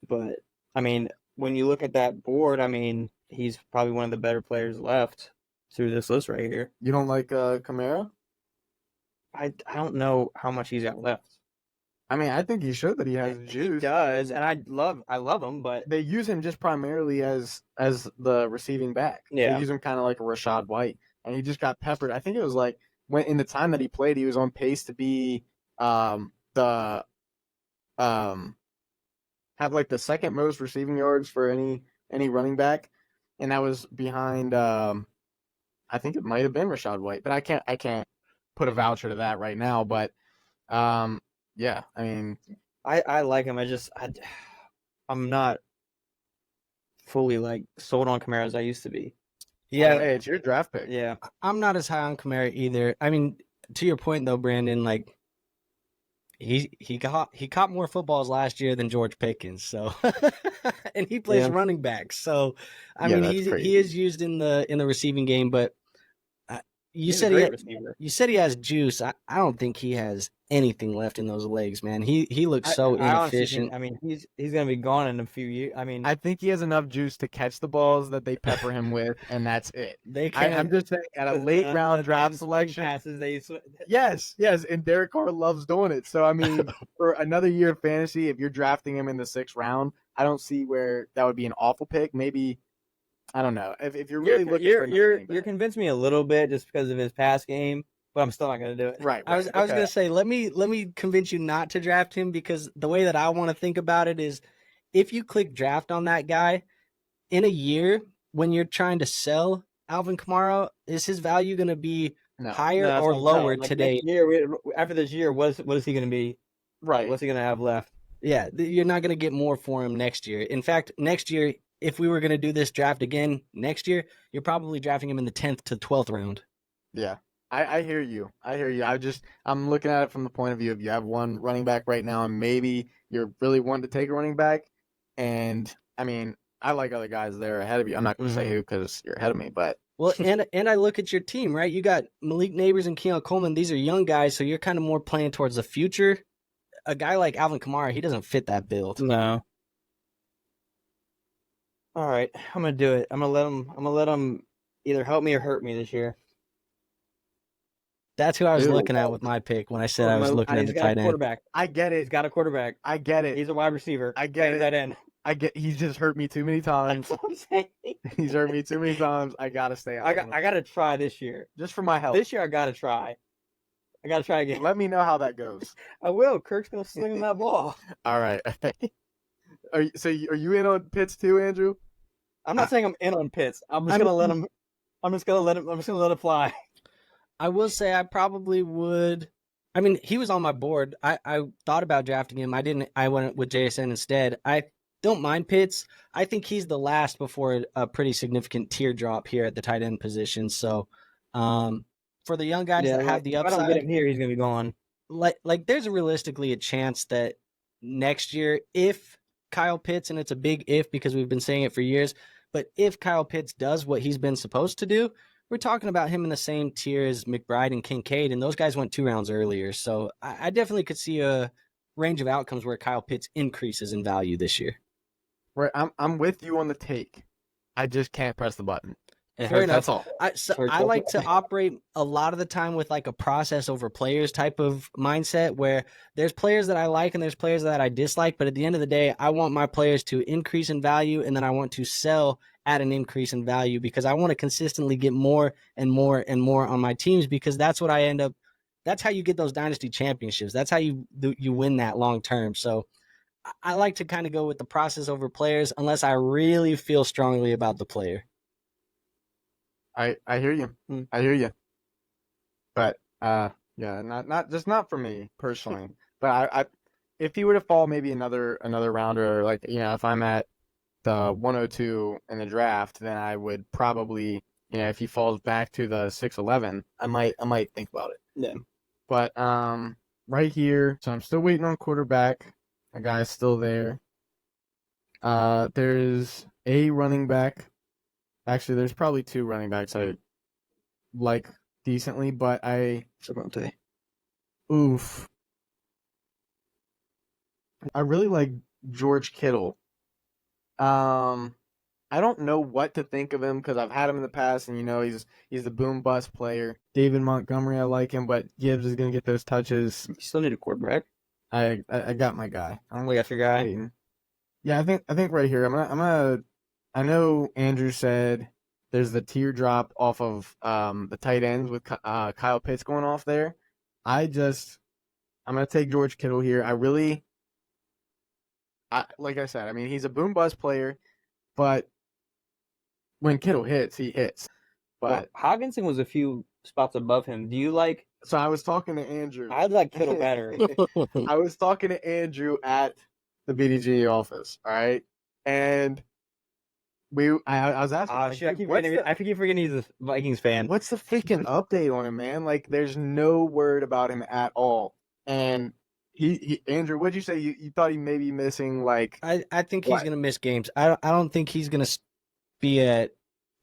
But, I mean, when you look at that board, I mean, he's probably one of the better players left through this list right here. You don't like Kamara? I don't know how much he's got left. I mean, I think he should, that he has He juice. does, and I love him, but They use him just primarily as the receiving back. Yeah. They use him kind of like a Rashad White, and he just got peppered. I think it was like when in the time that he played, he was on pace to be have like the second most receiving yards for any running back, and that was behind I think it might have been Rashad White, but I can't put a voucher to that right now, but yeah, I mean, I like him. I'm not fully like sold on Kamara as I used to be. Yeah, hey, it's your draft pick. Yeah, I'm not as high on Kamara either. I mean, to your point though, Brandon, like he caught more footballs last year than George Pickens, so and he plays Yeah. running back. So I Yeah, mean, that's crazy. he is used in the receiving game, but you he's said a he great receiver. you said he has juice. I don't think he has anything left in those legs, man. He looks so I honestly inefficient. think, I mean, he's gonna be gone in a few years. I mean, I think he has enough juice to catch the balls that they pepper him with, and that's it. They can't. I'm just saying, at a late round draft selection, passes yes, and Derek Carr loves doing it. So I mean, for another year of fantasy, if you're drafting him in the 6th round, I don't see where that would be an awful pick. Maybe, I don't know. If you're really looking, you're convinced me a little bit just because of his pass game, but I'm still not gonna do it. right. I was gonna say, let me convince you not to draft him, because the way that I want to think about it is, if you click draft on that guy in a year when you're trying to sell Alvin Kamara, is his value going to be higher that's or what I'm saying. lower Like, today? next year, after this year, what is he gonna be? Right. What's he gonna have left? Yeah, you're not going to get more for him next year. In fact, next year, if we were going to do this draft again next year, you're probably drafting him in the 10th to 12th round. Yeah. I hear you. I'm looking at it from the point of view of you have one running back right now, and maybe you're really wanting to take a running back. And I mean, I like other guys there ahead of you. I'm not going to say who because you're ahead of me, but Well, and I look at your team, right? You got Malik Neighbors and Keon Coleman. These are young guys, so you're kind of more playing towards the future. A guy like Alvin Kamara, he doesn't fit that build. No. All right, I'm gonna do it. I'm gonna let him either help me or hurt me this year. That's who I was Ew. looking at with my pick when I said I was looking at He's the got tight a end. quarterback. I get He's it. got a quarterback. I get it. He's a wide receiver. I get it. That end. He's just hurt me too many times. That's what I'm saying. He's hurt me too many times. I gotta stay out. I gotta try this year. Just for my health. This year I gotta try. I gotta try again. Let me know how that goes. I will. Kirk's gonna sling him that ball. All right. Are you in on Pitts too, Andrew? I'm not saying I'm in on Pitts. I'm just gonna let him. I'm just gonna let it fly. I will say I probably would. I mean, he was on my board. I thought about drafting him. I didn't. I went with JSN instead. I don't mind Pitts. I think he's the last before a pretty significant teardrop here at the tight end position. So, for the young guys that have the upside, if I don't get him here, he's gonna be gone. Like there's realistically a chance that next year, if Kyle Pitts, and it's a big if because we've been saying it for years, but if Kyle Pitts does what he's been supposed to do, we're talking about him in the same tier as McBride and Kincaid, and those guys went 2 rounds earlier. So I definitely could see a range of outcomes where Kyle Pitts increases in value this year. Right, I'm with you on the take. I just can't press the button. Fair enough. That's all. I like to operate a lot of the time with like a process over players type of mindset where there's players that I like and there's players that I dislike. But at the end of the day, I want my players to increase in value and then I want to sell at an increase in value because I want to consistently get more and more and more on my teams because that's what I end up. That's how you get those dynasty championships. That's how you win that long term. So I like to kind of go with the process over players unless I really feel strongly about the player. I hear you. I hear you. But yeah, not for me personally. But I if he were to fall maybe another rounder, like if I'm at the 102 in the draft, then I would probably if he falls back to the 611, I might think about it. Yeah. But right here, so I'm still waiting on quarterback. A guy's still there. There's a running back. Actually, there's probably 2 running backs I like decently, but I really like George Kittle. I don't know what to think of him because I've had him in the past, and he's the boom bust player. David Montgomery, I like him, but Gibbs is gonna get those touches. You still need a quarterback. I got my guy. I only got your guy. Yeah, I think right here I'm gonna. I know Andrew said there's the teardrop off of the tight ends with Kyle Pitts going off there. I'm gonna take George Kittle here. Like I said, I mean he's a boom bust player, but when Kittle hits, he hits. But Hockenson was a few spots above him. Do you like? So I was talking to Andrew. I like Kittle better. I was talking to Andrew at the BDG office. All right, and I was asking. I keep forgetting he's a Vikings fan. What's the freaking update on him, man? Like, there's no word about him at all. And he Andrew, what'd you say? You thought he may be missing like? I think he's gonna miss games. I don't think he's gonna be at.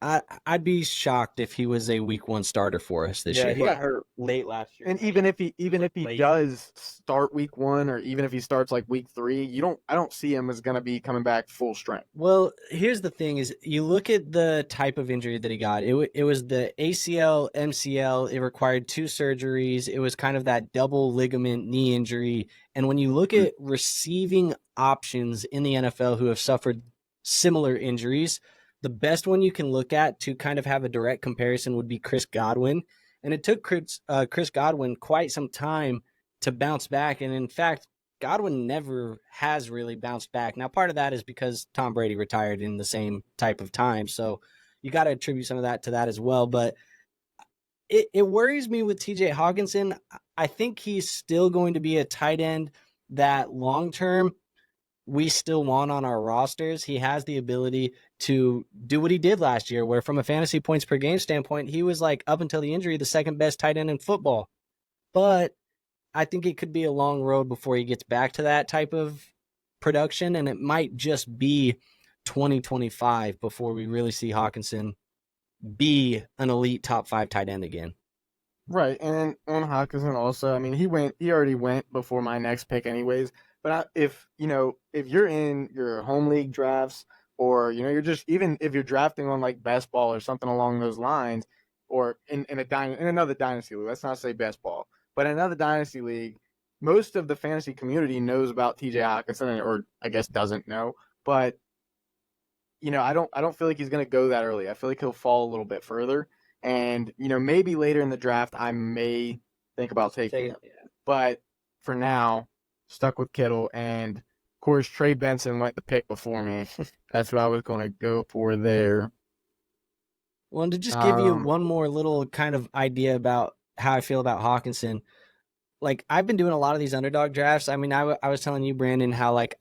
I'd be shocked if he was a week 1 starter for us this year. He got hurt late last year. And even if he does start week 1, or even if he starts like week 3, I don't see him as gonna be coming back full strength. Well, here's the thing: is you look at the type of injury that he got. It was the ACL, MCL. It required 2 surgeries. It was kind of that double ligament knee injury. And when you look at receiving options in the NFL who have suffered similar injuries, the best one you can look at to kind of have a direct comparison would be Chris Godwin. And it took Chris Godwin quite some time to bounce back. And in fact, Godwin never has really bounced back. Now, part of that is because Tom Brady retired in the same type of time. So you got to attribute some of that to that as well. But it worries me with TJ Hockenson. I think he's still going to be a tight end that long-term we still want on our rosters. He has the ability to do what he did last year, where from a fantasy points per game standpoint, he was like, up until the injury, the second best tight end in football. But I think it could be a long road before he gets back to that type of production, and it might just be 2025 before we really see Hockenson be an elite top 5 tight end again. Right, and on Hockenson also, I mean, he already went before my next pick anyways. But if you're in your home league drafts, or you're just, even if you're drafting on like best ball or something along those lines, or in another dynasty league, let's not say best ball, but in another dynasty league, most of the fantasy community knows about TJ Hockenson, or I guess doesn't know, but I don't feel like he's going to go that early. I feel like he'll fall a little bit further, and maybe later in the draft I may think about taking him. But for now, stuck with Kittle, and of course Trey Benson went the pick before me. That's what I was going to go for there. Well, and to just give you one more little kind of idea about how I feel about Hawkinson, like I've been doing a lot of these underdog drafts. I mean, I was telling you, Brandon, how like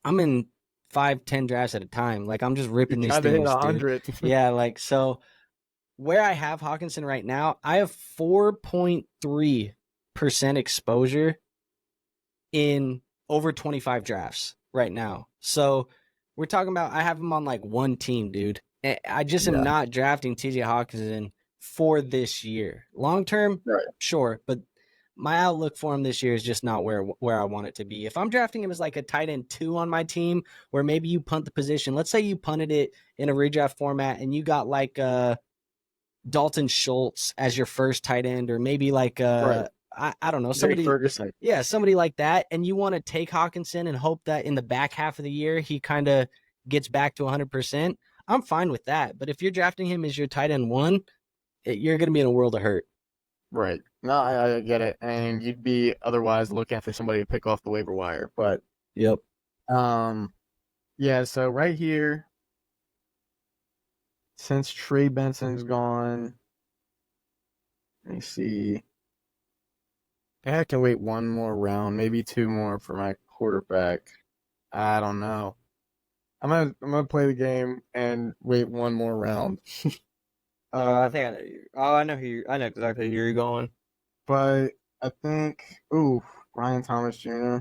I'm in 5-10 drafts at a time. Like I'm just ripping these things, dude. 100. Yeah, like so where I have Hawkinson right now, I have 4.3% exposure in over 25 drafts right now. So we're talking about I have him on like one team, dude. I just am not drafting TJ Hawkinson for this year. Long term, sure, but my outlook for him this year is just not where I want it to be. If I'm drafting him as like a tight end 2 on my team, where maybe you punt the position, let's say you punted it in a redraft format and you got like Dalton Schultz as your first tight end, or maybe like I don't know, somebody like that, and you want to take Hawkinson and hope that in the back half of the year he kind of gets back to 100%. I'm fine with that. But if you're drafting him as your tight end 1, you're going to be in a world of hurt. Right. No, I get it. And you'd be otherwise looking for somebody to pick off the waiver wire. But yep. Yeah, so right here, since Trey Benson's gone, let me see. I can wait one more round, maybe 2 more for my quarterback. I don't know. I'm gonna play the game and wait one more round. I think I know exactly who you're going. But I think Brian Thomas Jr.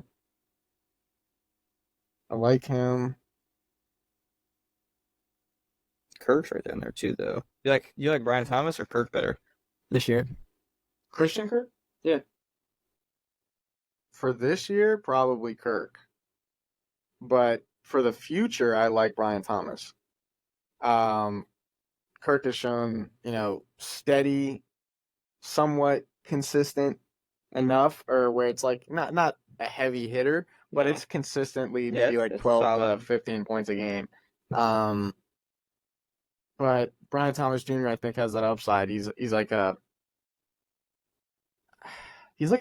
I like him. Kirk's right in there too, though. You like Brian Thomas or Kirk better this year? Christian Kirk? Yeah. For this year, probably Kirk. But for the future, I like Brian Thomas. Kirk has shown, steady, somewhat consistent enough, or where it's like not a heavy hitter, but it's consistently maybe like 12 to 15 points a game. But Brian Thomas Jr. I think has that upside. He's like a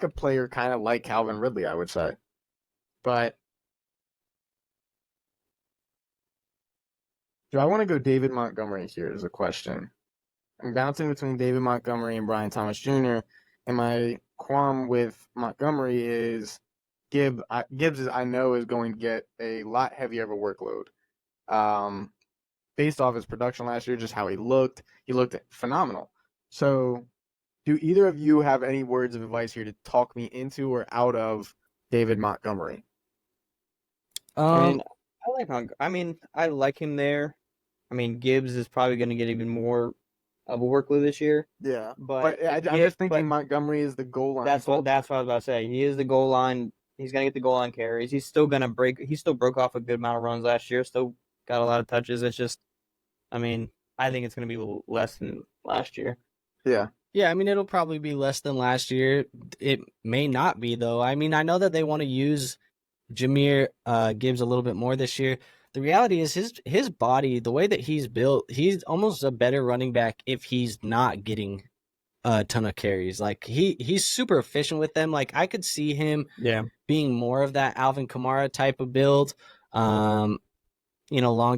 player kind of like Calvin Ridley, I would say. But do I want to go David Montgomery here is a question. I'm bouncing between David Montgomery and Brian Thomas Jr. And my qualm with Montgomery is Gibbs is, I know, is going to get a lot heavier of a workload. Based off his production last year, just how he looked phenomenal. So do either of you have any words of advice here to talk me into or out of David Montgomery? I like him there. I mean, Gibbs is probably going to get even more of a workload this year. Yeah, but I'm just thinking Montgomery is the goal line. That's what I was about to say. He is the goal line. He's going to get the goal line carries. He's still going to break. He still broke off a good amount of runs last year. Still got a lot of touches. It's just, I think it's going to be less than last year. Yeah. Yeah, it'll probably be less than last year. It may not be, though. I know that they want to use Jahmyr Gibbs a little bit more this year. The reality is his body, the way that he's built, he's almost a better running back if he's not getting a ton of carries. Like he's super efficient with them. Like I could see him being more of that Alvin Kamara type of build. Long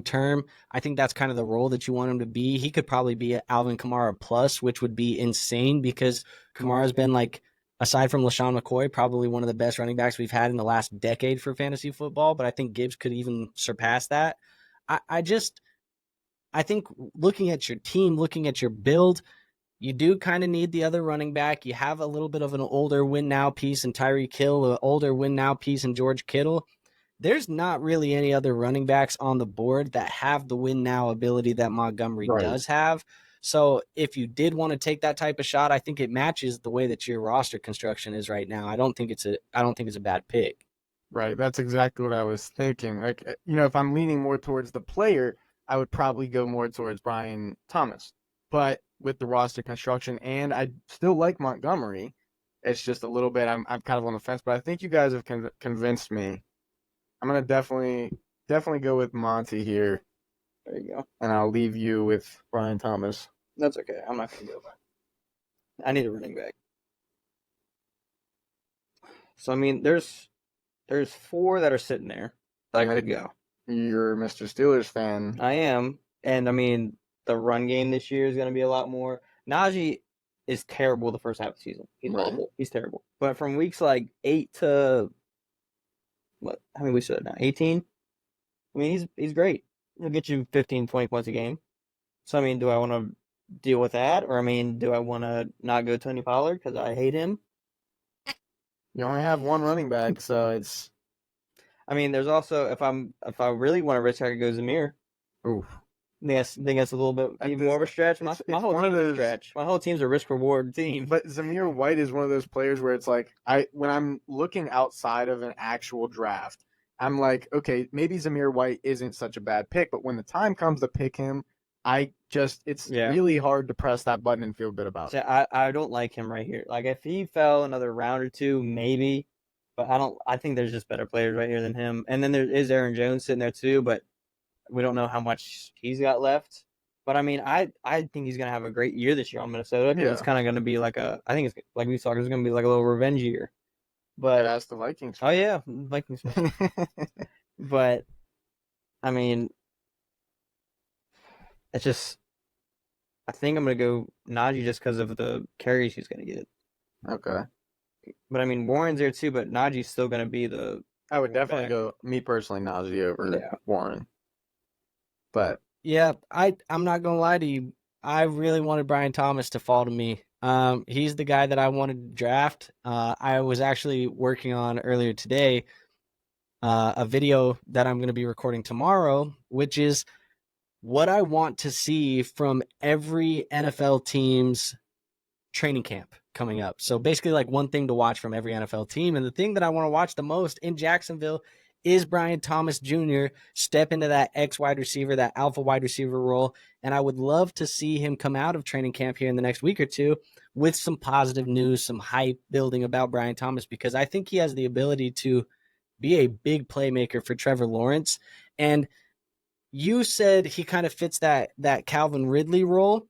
term, I think that's kind of the role that you want him to be. He could probably be an Alvin Kamara plus, which would be insane because Kamara's been like, aside from LaShawn McCoy, probably one of the best running backs we've had in the last decade for fantasy football, but I think Gibbs could even surpass that. I think looking at your team, looking at your build, you do kind of need the other running back. You have a little bit of an older win-now piece in Tyreek Hill, an older win-now piece in George Kittle. There's not really any other running backs on the board that have the win-now ability that Montgomery does have. So if you did want to take that type of shot, I think it matches the way that your roster construction is right now. I don't think it's a bad pick. Right. That's exactly what I was thinking. Like, if I'm leaning more towards the player, I would probably go more towards Brian Thomas. But with the roster construction, and I still like Montgomery, it's just a little bit, I'm kind of on the fence, but I think you guys have convinced me. I'm going to definitely definitely go with Monty here, There you go. and I'll leave you with Brian Thomas. That's okay. I'm not gonna go. I need a running back. So I mean, there's 4 that are sitting there that I could go. You're Mr. Steelers fan. I am, and I mean, the run game this year is gonna be a lot more. Najee is terrible the first half of the season. He's Right. awful. He's terrible. But from weeks like 8 to what? How many weeks is that now? 18. I mean, he's great. He'll get you 15, 20 points a game. So I mean, do I want to deal with that, or I mean, do I want to not go Tony Pollard because I hate him? You only have one running back, so it's. I mean, there's also if I really want to risk, I could go Zamir. Oof. I think that's a little bit even more of a stretch. My whole one of team's a those- stretch. My whole team's a risk reward team. But Zamir White is one of those players where it's like when I'm looking outside of an actual draft, I'm like, okay, maybe Zamir White isn't such a bad pick, but when the time comes to pick him, it's Yeah. really hard to press that button and feel good about So it. I don't like him right here. Like if he fell another round or two, maybe. But I don't. I think there's just better players right here than him. And then there is Aaron Jones sitting there too, but we don't know how much he's got left. But I mean, I think he's gonna have a great year this year on Minnesota. 'Cause Yeah. It's kind of gonna be like I think it's like we talked. It's gonna be like a little revenge year. But That's the Vikings. oh yeah, Vikings. But I mean, it's just. I think I'm gonna go Najee just because of the carries he's gonna get. Okay. But I mean, Warren's there too, but Najee's still going to be the. I would definitely back. go, me personally, Najee over Yeah. Warren. But Yeah, I'm not gonna lie to you. I really wanted Brian Thomas to fall to me. He's the guy that I wanted to draft. I was actually working on earlier today a video that I'm going to be recording tomorrow, which is what I want to see from every NFL team's training camp coming up. So basically like one thing to watch from every NFL team. And the thing that I want to watch the most in Jacksonville is Brian Thomas Jr. step into that X wide receiver, that alpha wide receiver role. And I would love to see him come out of training camp here in the next week or two with some positive news, some hype building about Brian Thomas, because I think he has the ability to be a big playmaker for Trevor Lawrence. And you said he kind of fits that Calvin Ridley role.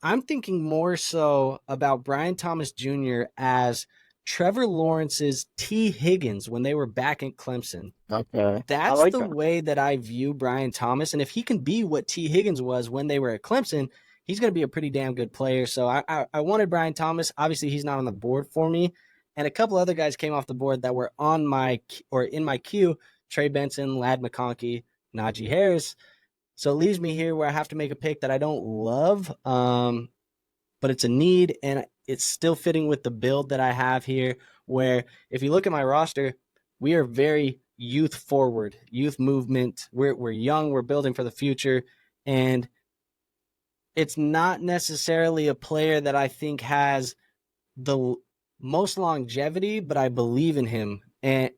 I'm thinking more so about Brian Thomas Jr. as Trevor Lawrence's T. Higgins when they were back in Clemson. okay. That's like the that. way that I view Brian Thomas. And if he can be what T. Higgins was when they were at Clemson, he's going to be a pretty damn good player. So I wanted Brian Thomas. Obviously, he's not on the board for me. And a couple other guys came off the board that were on my or in my queue: Trey Benson, Lad McConkey, Najee Harris. So it leaves me here where I have to make a pick that I don't love, but it's a need, and it's still fitting with the build that I have here, where if you look at my roster, we are very youth forward, youth movement. We're young, we're building for the future, and it's not necessarily a player that I think has the most longevity, but I believe in him, and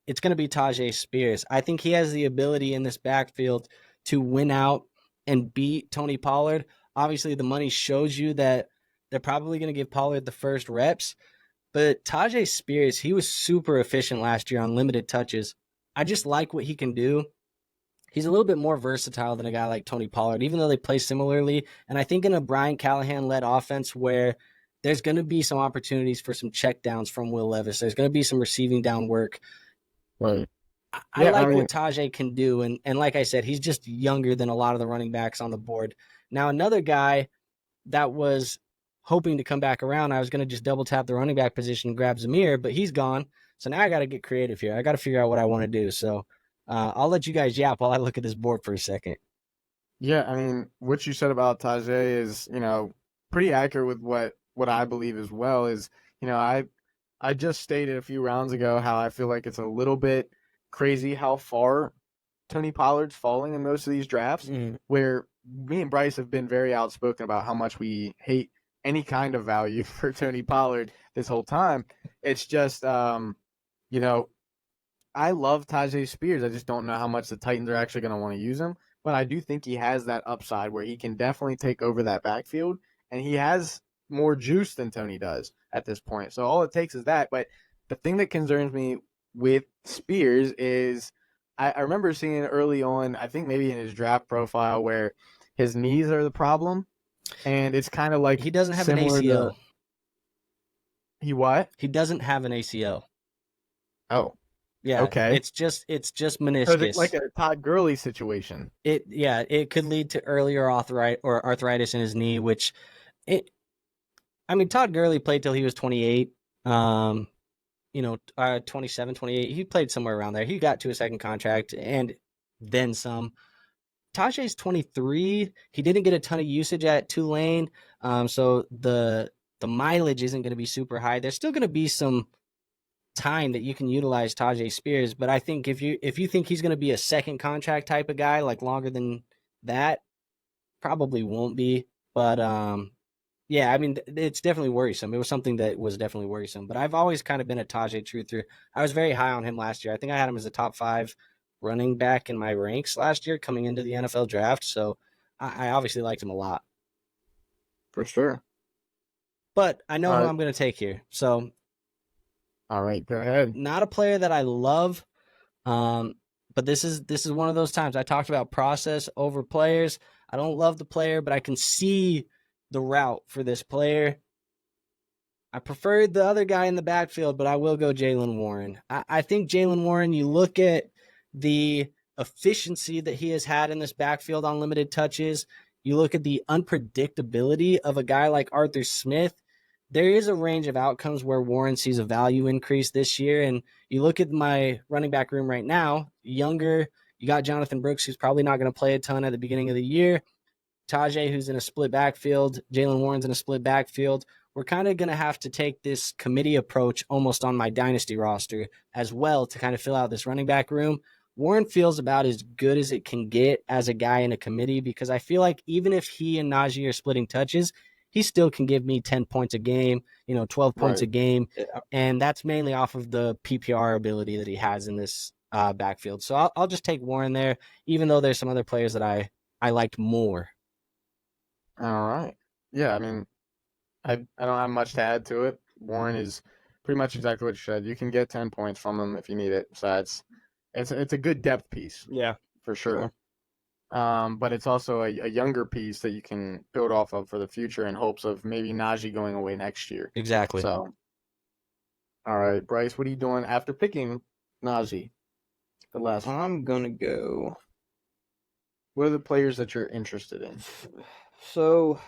it's going to be Tajay Spears. I think he has the ability in this backfield to win out and beat Tony Pollard. Obviously, the money shows you that they're probably going to give Pollard the first reps. But Tajay Spears, he was super efficient last year on limited touches. I just like what he can do. He's a little bit more versatile than a guy like Tony Pollard, even though they play similarly. And I think in a Brian Callahan-led offense where there's going to be some opportunities for some checkdowns from Will Levis, there's going to be some receiving down work. Right. I like what Tajay can do, and like I said, he's just younger than a lot of the running backs on the board. Now, another guy that was hoping to come back around, I was going to just double tap the running back position and grab Zamir, but he's gone. So now I got to get creative here. I got to figure out what I want to do. So I'll let you guys yap while I look at this board for a second. Yeah, I mean, what you said about Tajay is, pretty accurate with what I believe as well. Is, I just stated a few rounds ago how I feel like it's a little bit crazy how far Tony Pollard's falling in most of these drafts, where me and Bryce have been very outspoken about how much we hate any kind of value for Tony Pollard this whole time. It's just, I love Tajay Spears. I just don't know how much the Titans are actually going to want to use him. But I do think he has that upside where he can definitely take over that backfield, and he has more juice than Tony does at this point. So all it takes is that. But the thing that concerns me with Spears is I remember seeing early on, I think maybe in his draft profile, where his knees are the problem, and it's kind of like He doesn't have an similar ACL. to he what? He doesn't have an ACL. Oh, Yeah, okay. it's just So is it like meniscus. a Todd Gurley situation? It could lead to earlier arthritis in his knee, which it. I mean, Todd Gurley played till he was 28. 27, 28. He played somewhere around there. He got to a second contract and then some. Tajay's 23. He didn't get a ton of usage at Tulane, so the mileage isn't going to be super high. There's still going to be some time that you can utilize Tajay Spears, but I think if you think he's going to be a second contract type of guy, like longer than that, probably won't be. But yeah, I mean, it's definitely worrisome. It was something that was definitely worrisome. But I've always kind of been a Tajay truther. I was very high on him last year. I think I had him as a top 5 running back in my ranks last year coming into the NFL draft. So I obviously liked him a lot. For sure. But I know who Uh, I'm going to take here. So all right, go ahead. not a player that I love, but this is one of those times I talked about process over players. I don't love the player, but I can see the route for this player. I preferred the other guy in the backfield, but I will go Jaylen Warren. I think Jaylen Warren, you look at the efficiency that he has had in this backfield on limited touches, you look at the unpredictability of a guy like Arthur Smith, there is a range of outcomes where Warren sees a value increase this year. And you look at my running back room right now, younger, you got Jonathan Brooks, who's probably not going to play a ton at the beginning of the year. Tajay, who's in a split backfield, Jaylen Warren's in a split backfield. We're kind of going to have to take this committee approach almost on my dynasty roster as well to kind of fill out this running back room. Warren feels about as good as it can get as a guy in a committee because I feel like even if he and Najee are splitting touches, he still can give me 10 points a game, 12 points a game. Yeah. And that's mainly off of the PPR ability that he has in this backfield. So I'll just take Warren there, even though there's some other players that I liked more. All right. Yeah, I mean, I don't have much to add to it. Warren is pretty much exactly what you said. You can get 10 points from him if you need it. Besides, it's a good depth piece Yeah. for sure. But it's also a younger piece that you can build off of for the future in hopes of maybe Najee going away next year. Exactly. So, all right, Bryce, what are you doing after picking Najee? The last one. I'm gonna go. What are the players that you're interested in? So,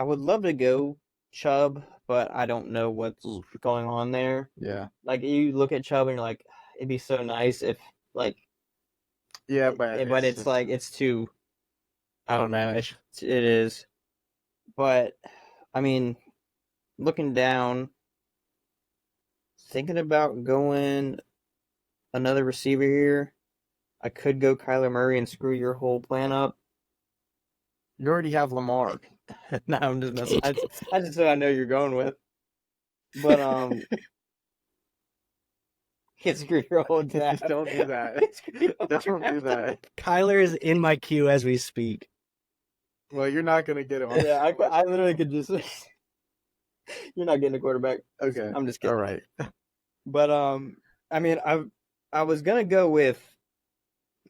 I would love to go Chubb, but I don't know what's going on there. Yeah. Like you look at Chubb and you're like, it'd be so nice if like. Yeah, But but it's just, like it's too. I don't know. It is, but I mean, looking down, thinking about going another receiver here. I could go Kyler Murray and screw your whole plan up. you already have Lamar. No, I'm just messing. I just so I know you're going with. But can't screw your whole draft. Just don't do that. Don't do that. Kyler is in my queue as we speak. Well, you're not gonna get him. Yeah, I literally could just. You're not getting a quarterback. Okay. I'm just kidding. All right. But I mean, I was gonna go with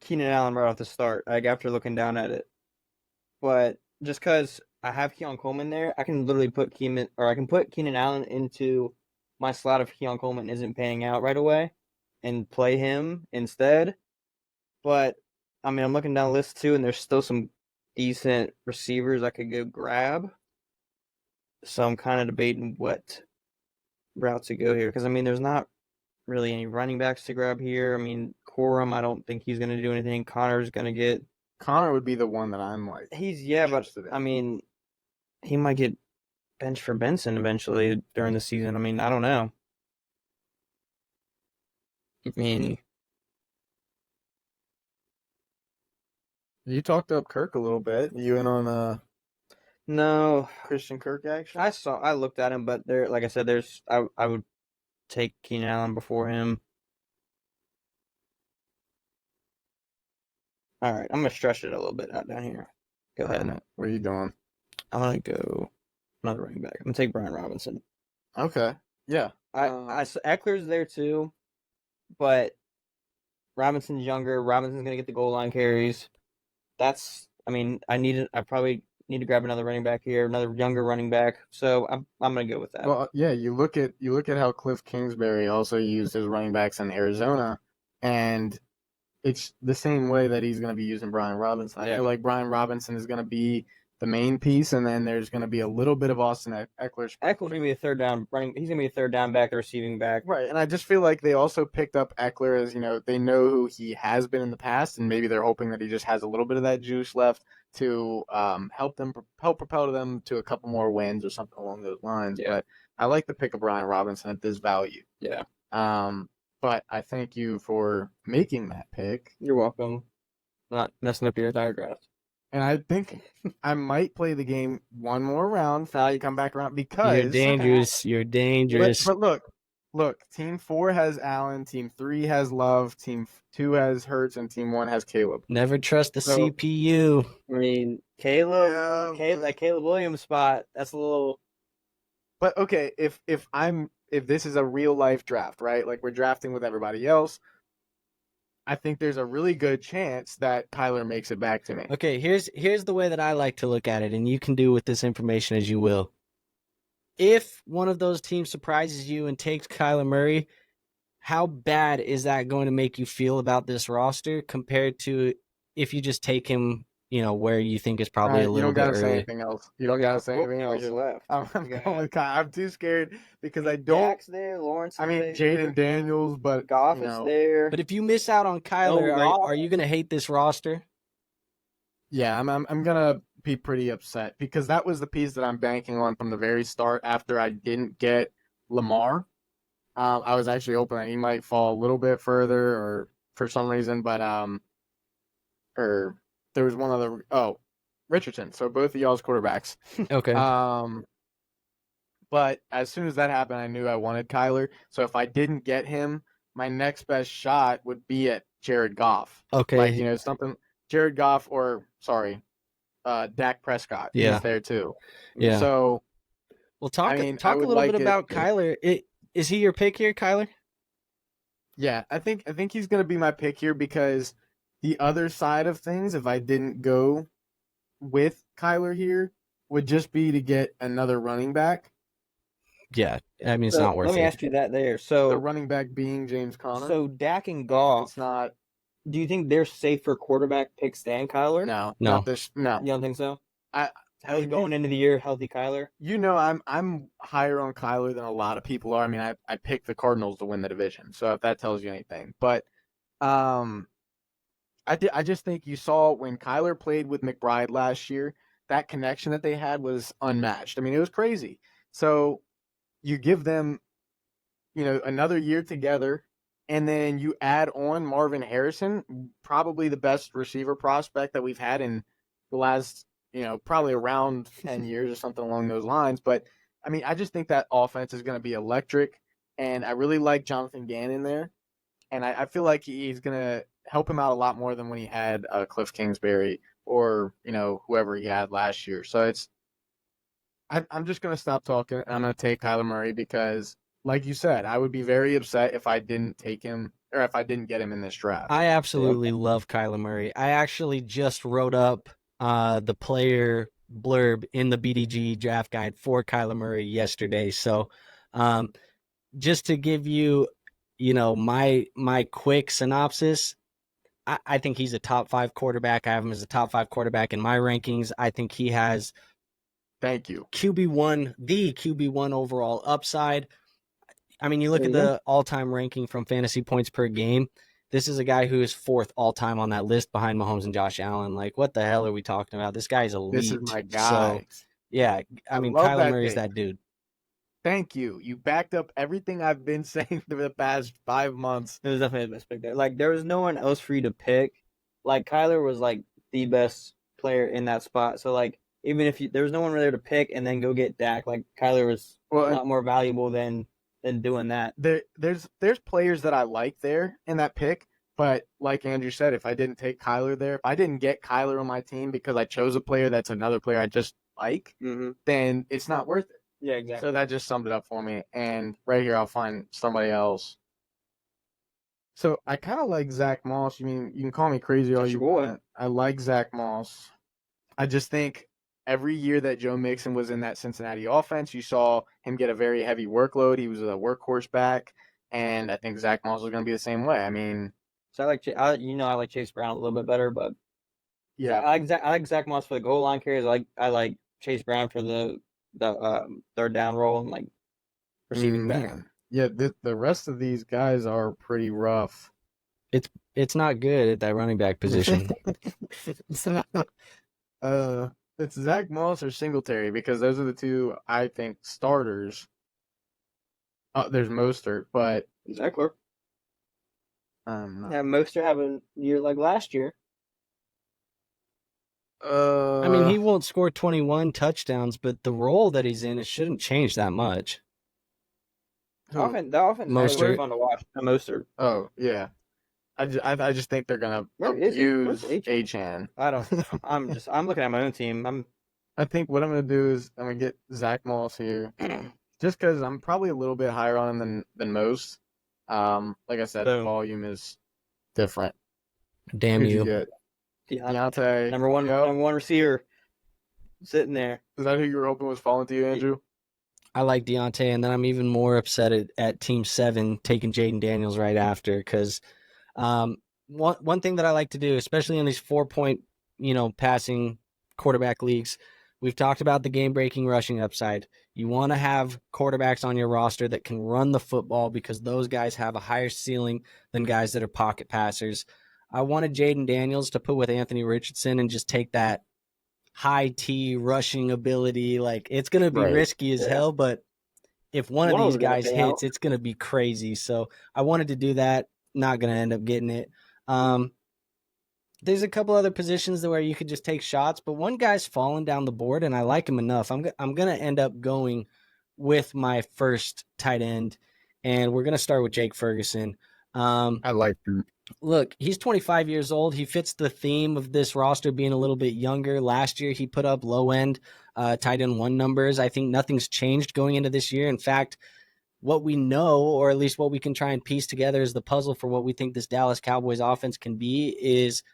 Keenan Allen right off the start, like after looking down at it. But just because I have Keon Coleman there, I can literally put Keenan Allen into my slot if Keon Coleman isn't panning out right away, and play him instead. But I mean, I'm looking down the list too, and there's still some decent receivers I could go grab. So I'm kind of debating what route to go here because I mean, there's not really any running backs to grab here. I mean, Corum, I don't think he's going to do anything. Connor's going to get. Connor would be the one that I'm like. But interested in. I mean, he might get benched for Benson eventually during the season. I mean, I don't know. I mean, You talked up Kirk a little bit. You in on no, Christian Kirk action? I looked at him, but there, like I said, I would take Keenan Allen before him. All right, I'm gonna stretch it a little bit out down here. Go ahead. What are you doing? I'm gonna go another running back. I'm gonna take Brian Robinson. Okay. Yeah. Eckler's there too, but Robinson's younger. Robinson's gonna get the goal line carries. I probably need to grab another running back here, another younger running back. So I'm gonna go with that. Well, yeah, you look at how Cliff Kingsbury also used his running backs in Arizona, and it's the same way that he's going to be using Brian Robinson. I Yeah. feel like Brian Robinson is going to be the main piece, and then there's going to be a little bit of Austin Eckler. Eckler's gonna be a third down running. He's gonna be a third down back, a receiving back. Right, and I just feel like they also picked up Eckler as, they know who he has been in the past, and maybe they're hoping that he just has a little bit of that juice left to help propel them to a couple more wins or something along those lines. Yeah. But I like the pick of Brian Robinson at this value. Yeah. But I thank you for making that pick. You're welcome. Not messing up your entire draft. And I think I might play the game one more round. You come back around because You're dangerous. You're dangerous. But look. Team 4 has Allen. Team 3 has Love. Team 2 has Hurts, and Team 1 has Caleb. Never trust the So- CPU. I mean, Caleb, that Caleb Williams spot. That's a little. But okay, if this is a real life draft, right? Like we're drafting with everybody else, I think there's a really good chance that Kyler makes it back to me. Okay, here's the way that I like to look at it, and you can do with this information as you will. If one of those teams surprises you and takes Kyler Murray, how bad is that going to make you feel about this roster compared to if you just take him, where you think is probably a little you don't bit gotta say early? anything else. You don't gotta say anything else. left? I'm going with Kyler. I'm too scared because I don't. Dak's there. Lawrence. I mean, is there, Jaden Daniels, but Goff is there. But if you miss out on Kyler, No, are you going to hate this roster? yeah, I'm gonna be pretty upset because that was the piece that I'm banking on from the very start. After I didn't get Lamar, I was actually hoping that he might fall a little bit further, or for some reason, but or there was one other. Oh, Richardson. So both of y'all's quarterbacks. Okay. But as soon as that happened, I knew I wanted Kyler. So if I didn't get him, my next best shot would be at Jared Goff. Okay. Like, something Jared Goff or Dak Prescott. Yeah. He's there too. Yeah. So Well, talk I a would little like bit it- about Kyler. Is he your pick here, Kyler? yeah, I think he's gonna be my pick here because the other side of things, if I didn't go with Kyler here, would just be to get another running back. Yeah. I mean, it's So, not worth Let me it. ask you that there. The So, running back being James Conner. so Dak and Goff. It's not. Do you think they're safer quarterback picks than Kyler? No. No. Not this. No. You don't think so? I- Healthy going into the year, healthy Kyler. I'm higher on Kyler than a lot of people are. I mean, I picked the Cardinals to win the division, so if that tells you anything. But I just think you saw when Kyler played with McBride last year, that connection that they had was unmatched. I mean, it was crazy. So you give them, another year together, and then you add on Marvin Harrison, probably the best receiver prospect that we've had in the last, probably around 10 years or something along those lines. But, I mean, I just think that offense is going to be electric, and I really like Jonathan Gannon there. And I feel like he's going to help him out a lot more than when he had Cliff Kingsbury or, whoever he had last year. So I'm just going to stop talking, and I'm going to take Kyler Murray because, like you said, I would be very upset if I didn't take him or if I didn't get him in this draft. I absolutely love Kyler Murray. I actually just wrote up the player blurb in the BDG draft guide for Kyler Murray yesterday. So just to give you, my quick synopsis, I think he's a top 5 quarterback. I have him as a top 5 quarterback in my rankings. I think he has Thank you. the QB1 overall upside. I mean, you look There at you the all-time ranking from fantasy points per game. This is a guy who is 4th all-time on that list behind Mahomes and Josh Allen. Like, what the hell are we talking about? This guy's elite. This is my guy. So, yeah, I mean, love Kyler that Murray's take. that dude. Thank you. You backed up everything I've been saying for the past 5 months. It was definitely the best pick there. Like, there was no one else for you to pick. Like, Kyler was, like, the best player in that spot. So, like, even if there was no one there to pick and then go get Dak, like, Kyler was a lot more valuable than doing that. There's players that I like there in that pick, but like Andrew said, if I didn't take Kyler there, if I didn't get Kyler on my team because I chose a player that's another player I just like, then it's not worth it. Yeah, exactly. So that just summed it up for me. And right here, I'll find somebody else. So I kind of like Zach Moss. You mean you can call me crazy all That's you your boy. want. I like Zach Moss. I just think every year that Joe Mixon was in that Cincinnati offense, you saw him get a very heavy workload. He was a workhorse back, and I think Zach Moss was going to be the same way. I mean, So I like I like Chase Brown a little bit better, but yeah, I like Zach Moss for the goal line carries. I like Chase Brown for the third down role and like receiving back. man, yeah. The rest of these guys are pretty rough. It's not good at that running back position. uh, it's Zach Moss or Singletary because those are the two I think starters. There's Mostert, but Exactly. no. Yeah, Mostert having a year like last year. I mean, he won't score 21 touchdowns, but the role that he's in, it shouldn't change that much. The offense is Mostert. really fun to watch. Mostert. Oh yeah, I just think they're gonna Where is he? Where's abuse Achan. I don't. I'm looking at my own team. I think what I'm gonna do is I'm gonna get Zach Moss here, just because I'm probably a little bit higher on him than most. Like I said, the Boom. volume is different. Damn Who'd you you. get? Deontay, Deontay. number one, Yep. number one receiver, sitting there. Is that who you were hoping was falling to you, Andrew? I like Deontay, and then I'm even more upset at Team 7 taking Jaden Daniels right after because one thing that I like to do, especially in these 4-point, passing quarterback leagues, we've talked about the game-breaking rushing upside. You want to have quarterbacks on your roster that can run the football because those guys have a higher ceiling than guys that are pocket passers. I wanted Jaden Daniels to put with Anthony Richardson and just take that high T rushing ability. Like, it's going to be Right. risky as hell, but if one of these was gonna guys pay hits, out. it's going to be crazy. So I wanted to do that. Not going to end up getting it. There's a couple other positions where you could just take shots, but one guy's fallen down the board, and I like him enough. I'm going to end up going with my first tight end, and we're going to start with Jake Ferguson. I like him. Look, he's 25 years old. He fits the theme of this roster being a little bit younger. Last year, he put up low-end tight end 1 numbers. I think nothing's changed going into this year. In fact, what we know, or at least what we can try and piece together as the puzzle for what we think this Dallas Cowboys offense can be is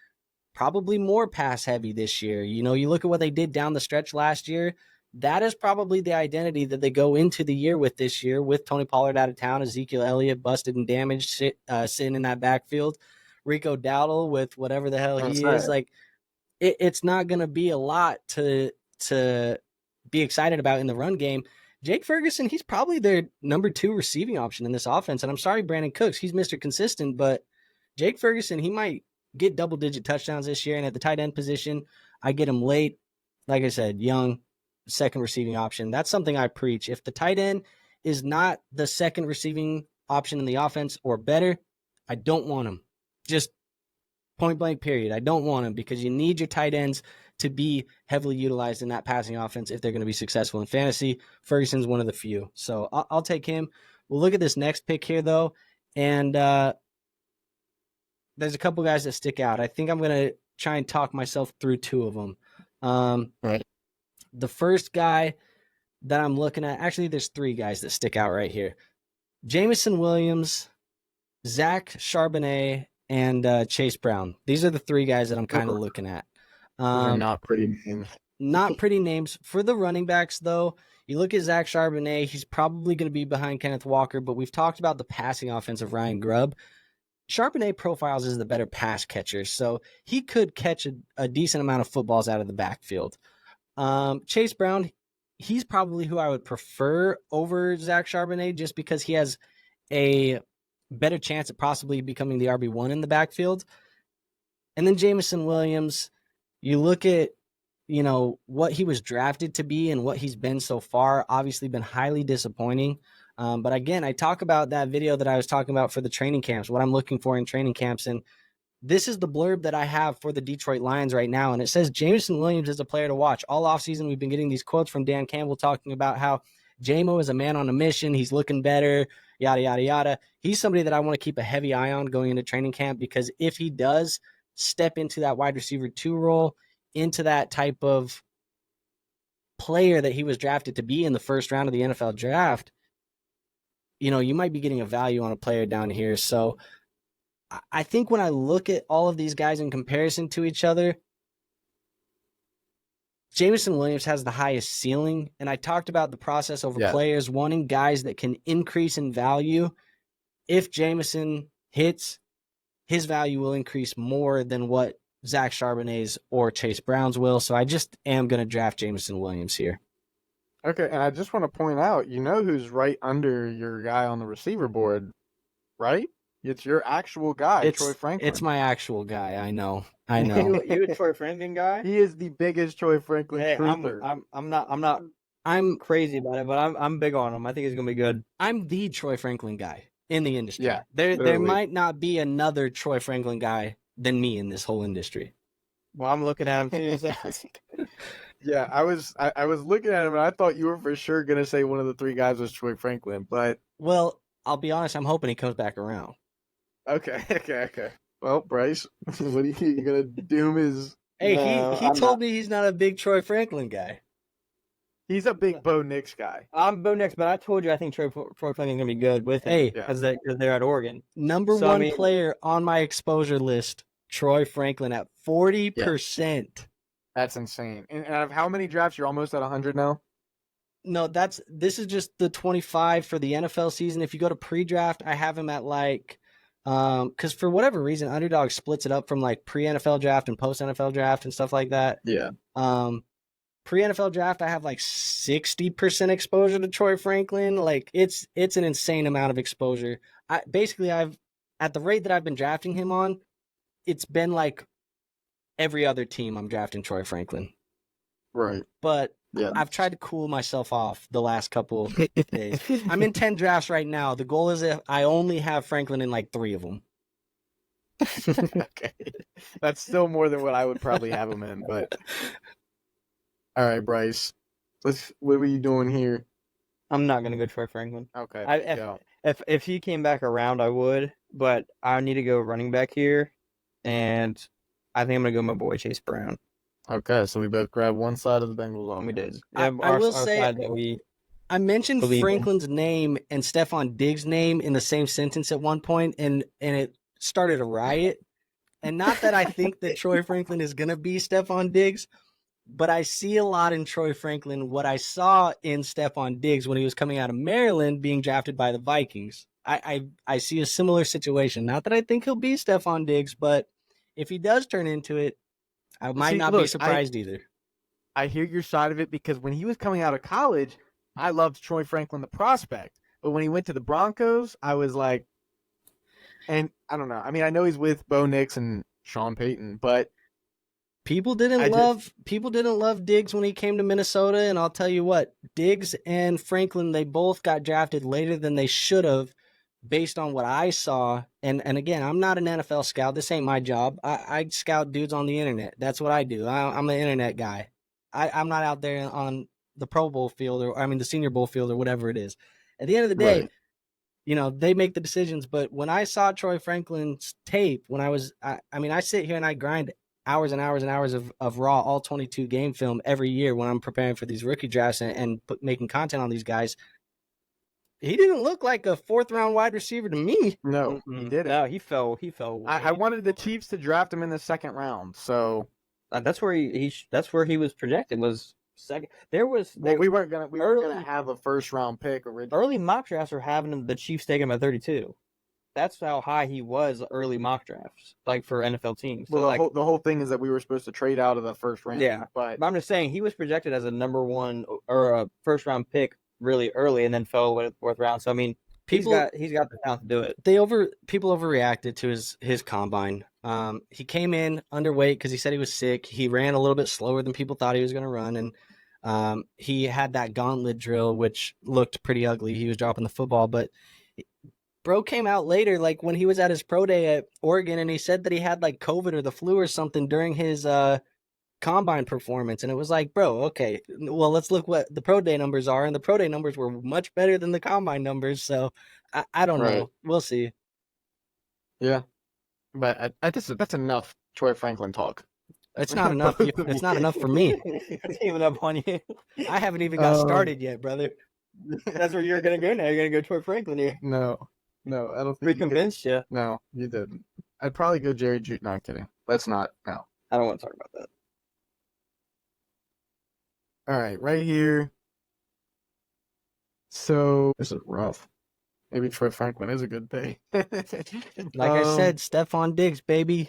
probably more pass-heavy this year. You look at what they did down the stretch last year. That is probably the identity that they go into the year with this year, with Tony Pollard out of town, Ezekiel Elliott busted and damaged, sitting in that backfield, Rico Dowdle with whatever the hell he is. Like, it's not going to be a lot to be excited about in the run game. Jake Ferguson, he's probably their number 2 receiving option in this offense. And I'm sorry, Brandon Cooks, he's Mr. Consistent, but Jake Ferguson, he might get double-digit touchdowns this year. And at the tight end position, I get him late. Like I said, young, second receiving option. That's something I preach. If the tight end is not the second receiving option in the offense or better, I don't want him. Just point blank period. I don't want him because you need your tight ends to be heavily utilized in that passing offense if they're going to be successful in fantasy. Ferguson's one of the few. So I'll take him. We'll look at this next pick here, though, and there's a couple guys that stick out. I think I'm going to try and talk myself through 2 of them. Right. The first guy that I'm looking at, actually, there's 3 guys that stick out right here. Jameson Williams, Zach Charbonnet, and Chase Brown. These are the 3 guys that I'm kind of looking at. Those are not pretty names. Not pretty names. For the running backs, though, you look at Zach Charbonnet, he's probably going to be behind Kenneth Walker, but we've talked about the passing offense of Ryan Grubb. Charbonnet profiles as the better pass catcher, so he could catch a decent amount of footballs out of the backfield. Chase Brown, he's probably who I would prefer over Zach Charbonnet just because he has a better chance at possibly becoming the RB1 in the backfield. And then Jameson Williams, you look at, what he was drafted to be and what he's been so far, obviously been highly disappointing. But again, I talk about that video that I was talking about for the training camps, what I'm looking for in training camps. And this is the blurb that I have for the Detroit Lions right now. And it says, Jameson Williams is a player to watch. All offseason, we've been getting these quotes from Dan Campbell talking about how JMO is a man on a mission. He's looking better, yada, yada, yada. He's somebody that I want to keep a heavy eye on going into training camp because if he does step into that wide receiver 2 role, into that type of player that he was drafted to be in the first round of the NFL draft, you might be getting a value on a player down here. So I think when I look at all of these guys in comparison to each other, Jameson Williams has the highest ceiling, and I talked about the process over players wanting guys that can increase in value. If Jameson hits, his value will increase more than what Zach Charbonnet's or Chase Brown's will. So I just am going to draft Jameson Williams here. Okay, and I just want to point out, you know who's right under your guy on the receiver board, right? It's your actual guy, Troy Franklin. It's my actual guy. I know. You a Troy Franklin guy? He is the biggest Troy Franklin truther. I'm crazy about it, but I'm big on him. I think he's gonna be good. I'm the Troy Franklin guy in the industry. Yeah, there might not be another Troy Franklin guy than me in this whole industry. Well, I'm looking at him too. Yeah, I was looking at him and I thought you were for sure gonna say one of the three guys was Troy Franklin, but well, I'll be honest. I'm hoping he comes back around. Okay. Well, Bryce, what are you gonna doom his? Hey, he told me he's not a big Troy Franklin guy. He's a big Bo Nix guy. I'm Bo Nix, but I told you I think Troy Franklin's gonna be good with him. Hey, because they're at Oregon. Number one player on my exposure list, Troy Franklin at 40%. That's insane. And out of how many drafts? You're almost at 100 now. No, this is just the 25 for the NFL season. If you go to pre-draft, I have him at like, because for whatever reason, Underdog splits it up from like pre-NFL draft and post-NFL draft and stuff like that. Yeah. Pre-NFL draft, I have like 60% exposure to Troy Franklin. Like it's an insane amount of exposure. I've at the rate that I've been drafting him on, it's been like every other team I'm drafting Troy Franklin. Right. But I've tried to cool myself off the last couple of days. I'm in 10 drafts right now. The goal is I only have Franklin in like 3 of them. Okay. That's still more than what I would probably have him in, but all right, Bryce. What were you doing here? I'm not gonna go Troy Franklin. Okay. If he came back around, I would, but I need to go running back here, and I think I'm gonna go my boy Chase Brown. Okay, so we both grabbed one side of the Bengals on. We did. I will say, I mentioned Franklin's name and Stephon Diggs' name in the same sentence at one point, and it started a riot. And not that I think that Troy Franklin is going to be Stephon Diggs, but I see a lot in Troy Franklin what I saw in Stephon Diggs when he was coming out of Maryland being drafted by the Vikings. I see a similar situation. Not that I think he'll be Stephon Diggs, but if he does turn into it, I might not be surprised either. I hear your side of it because when he was coming out of college, I loved Troy Franklin, the prospect. But when he went to the Broncos, I was like, and I don't know. I mean, I know he's with Bo Nix and Sean Payton, but people didn't love Diggs when he came to Minnesota. And I'll tell you what, Diggs and Franklin, they both got drafted later than they should have, based on what I saw. And again, I'm not an NFL scout. This ain't my job. I scout dudes on the internet. That's what I do. I'm an internet guy. I'm not out there on the Pro Bowl field the Senior Bowl field or whatever it is. At the end of the day, they make the decisions. But when I saw Troy Franklin's tape, I sit here and I grind hours and hours and hours of raw all 22 game film every year when I'm preparing for these rookie drafts and making content on these guys. He didn't look like a 4th-round wide receiver to me. No, he didn't. No, he fell. I wanted the Chiefs to draft him in the 2nd round, so that's where he was projected, was second. We weren't gonna have a 1st-round pick originally. Early mock drafts were having the Chiefs take him at 32. That's how high he was early mock drafts, like for NFL teams. So well, the whole thing is that we were supposed to trade out of the 1st round. Yeah, but I'm just saying he was projected as a number 1 or a 1st-round pick really early, and then fell with 4th round. So I mean, he's got the talent to do it. People overreacted to his combine. He came in underweight because he said he was sick. He ran a little bit slower than people thought he was going to run, and he had that gauntlet drill, which looked pretty ugly. He was dropping the football, but bro came out later, like when he was at his pro day at Oregon, and he said that he had like COVID or the flu or something during his combine performance. And it was like, bro, okay, well, let's look what the pro day numbers are. And the pro day numbers were much better than the combine numbers. So I don't know. We'll see. Yeah. But that's enough Troy Franklin talk. It's not enough. It's not enough for me. It's even up on you. I haven't even got started yet, brother. That's where you're going to go now. You're going to go Troy Franklin here. No, I don't think we convinced you. No, you didn't. I'd probably go Jerry Judy. No, I'm kidding. Let's not. No. I don't want to talk about that. All right, right here. So this is rough. Maybe Troy Franklin is a good pay. Like I said, Stephon Diggs, baby.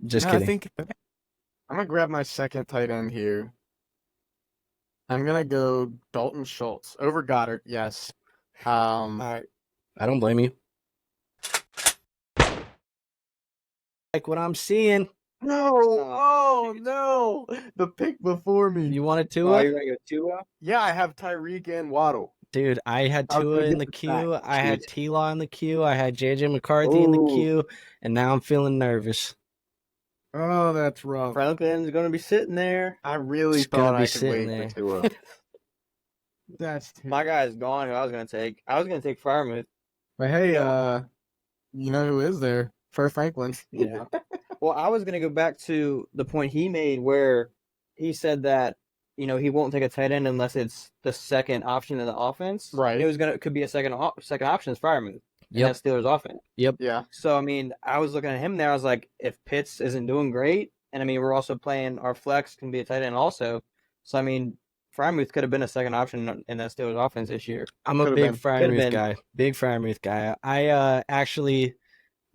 Just no, kidding. I think I'm gonna grab my second tight end here. I'm gonna go Dalton Schultz over Goddard. Yes. All right. I don't blame you. Like what I'm seeing. No. Oh no. The pick before me. You wanted Oh, Tua? you're gonna go Tua? Yeah, I have Tyreek and Waddle. Dude, I had I was Tua gonna in get the the sack. queue. I had Jeez. T-Law in the queue. I had JJ McCarthy in the Ooh. queue. And now I'm feeling nervous. Oh, that's rough. Franklin's gonna be sitting there. I really Just gonna thought be I could sitting wait there. for Tua. That's too. My guy's gone. Who I was gonna take? I was gonna take Firemouth. But hey, Yeah. you know who is there? Troy Franklin. Yeah. Well, I was gonna go back to the point he made where he said that he won't take a tight end unless it's the second option in the offense. Right. It could be a second option is Firemouth. Yep. And that's Steelers offense. Yeah. So I mean, I was looking at him there. I was like, if Pitts isn't doing great, and I mean, we're also playing our flex can be a tight end also. So I mean, Frymouth could have been a second option in that Steelers offense this year. I'm a Could've big been. Freiermuth been. guy. Big Freiermuth guy. I actually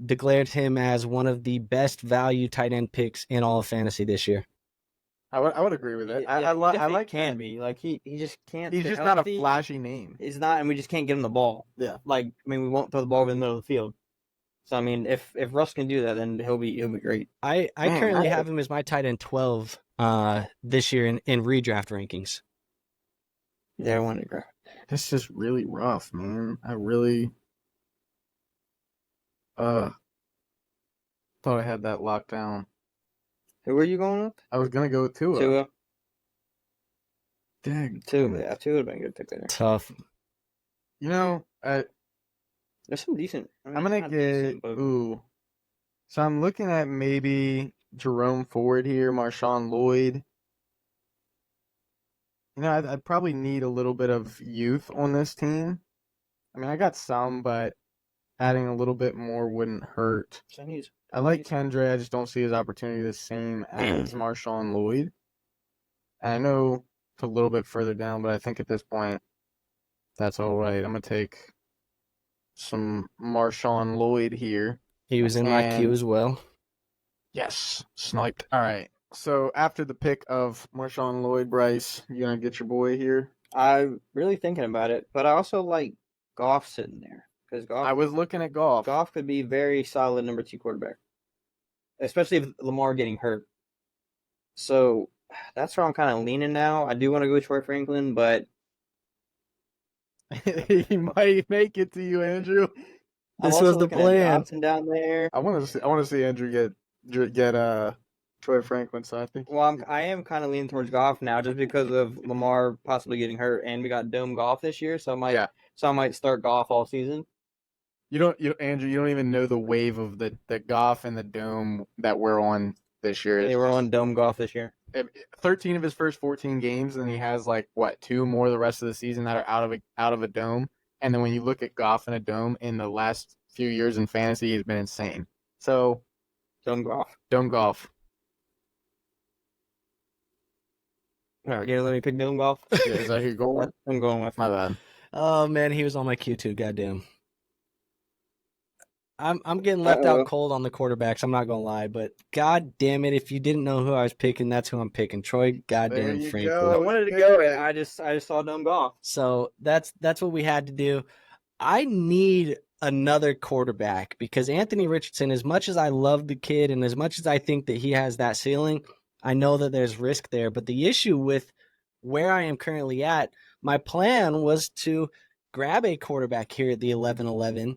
declared him as one of the best value tight end picks in all of fantasy this year. I would agree with it. Yeah, I definitely like can be like he just can't. He's stay just not a healthy. flashy name. He's not, and we just can't get him the ball. Yeah. Like I mean, we won't throw the ball over the middle of the field. So I mean, if Russ can do that, then he'll be great. I Man, currently I- have him as my tight end 12 this year in redraft rankings. Yeah, I wanted to grab. This is really rough, man. I really thought I had that locked down. Who were you going with? I was gonna go with Tua. Tua. Dang. Tua. Yeah, Tua would have been a good pick there. Tough. You know, There's some decent. I mean, I'm gonna not get decent, but- ooh. So I'm looking at maybe Jerome Ford here, Marshawn Lloyd. You know, I'd probably need a little bit of youth on this team. I mean, I got some, but adding a little bit more wouldn't hurt. I like Kendra. I just don't see his opportunity the same as Marshawn Lloyd. And I know it's a little bit further down, but I think at this point, that's all right. I'm gonna take some Marshawn Lloyd here. He was in my queue And- as well. Yes, sniped. All right. So after the pick of Marshawn Lloyd, Bryce, you gonna get your boy here? I'm really thinking about it, but I also like Goff sitting there because I was looking at golf. Goff could be very solid number 2 quarterback, especially if Lamar getting hurt. So that's where I'm kind of leaning now. I do want to go with Troy Franklin, but He might make it to you, Andrew. I'm This also was the looking at plan. Dotson down there. I want to see Andrew get Troy Franklin. So I think Well, I am kind of leaning towards Goff now, just because of Lamar possibly getting hurt, and we got Dome Golf this year, so I might start Goff all season. Andrew, you don't even know the wave of the golf and the dome that we're on this year. They were on Dome Golf this year. 13 of his first 14 games, and he has like what 2 more the rest of the season that are out of a dome. And then when you look at golf in a dome in the last few years in fantasy, he's been insane. So Dome Golf. dome golf. All right, let me pick Dome Golf. Yeah, is that who you're going with? I'm going with My bad. Oh man, he was on my queue too. Goddamn. I'm getting left out cold on the quarterbacks. I'm not gonna lie, but god damn it, if you didn't know who I was picking, that's who I'm picking. Troy goddamn you Franklin. go. I wanted to go, and I just saw Dome Golf. So that's what we had to do. I need another quarterback because Anthony Richardson, as much as I love the kid and as much as I think that he has that ceiling, I know that there's risk there. But the issue with where I am currently at, my plan was to grab a quarterback here at the 11-11.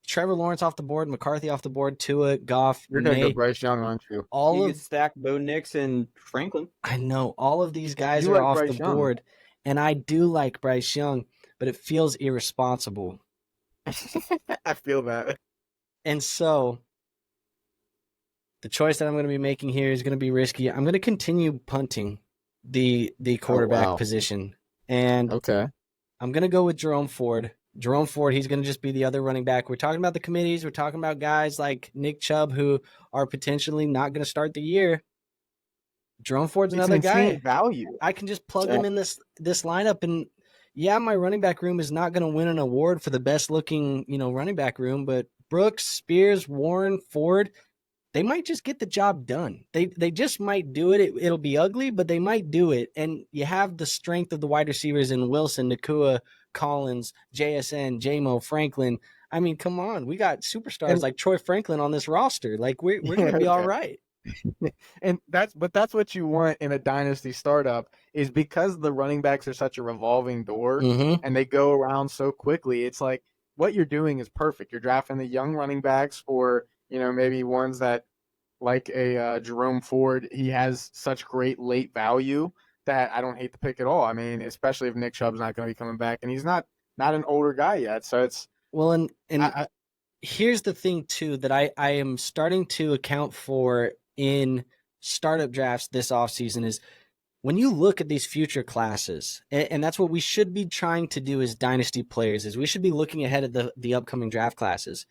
Trevor Lawrence off the board, McCarthy off the board, Tua, Goff, You're gonna May, go Bryce Young, aren't you? all You of could stack Bo Nix and Franklin. I know all of these guys You are like off Bryce the Young. board, and I do like Bryce Young, but it feels irresponsible. I feel that. And so the choice that I'm going to be making here is going to be risky. I'm going to continue punting the quarterback wow. position, and Okay. I'm going to go with Jerome Ford Jerome Ford, he's going to just be the other running back. We're talking about the committees. We're talking about guys like Nick Chubb who are potentially not going to start the year. Jerome Ford's It's an another guy. insane value. I can just plug him in this lineup, and yeah, my running back room is not going to win an award for the best looking, running back room, but Brooks, Spears, Warren, Ford, they might just get the job done. They just might do it. It'll be ugly, but they might do it. And you have the strength of the wide receivers in Wilson, Nakua, Collins, JSN, JMO, Franklin. I mean, come on. We got superstars And- like Troy Franklin on this roster. Like we're going to be all right. And that's what you want in a dynasty startup, is because the running backs are such a revolving door Mm-hmm. and they go around so quickly. It's like what you're doing is perfect. You're drafting the young running backs, or maybe ones that, like a Jerome Ford. He has such great late value that I don't hate the pick at all. I mean, especially if Nick Chubb's not going to be coming back, and he's not an older guy yet. So it's Well, and I, here's the thing too that I am starting to account for in startup drafts this offseason is when you look at these future classes, and that's what we should be trying to do as dynasty players, is we should be looking ahead at the upcoming draft classes.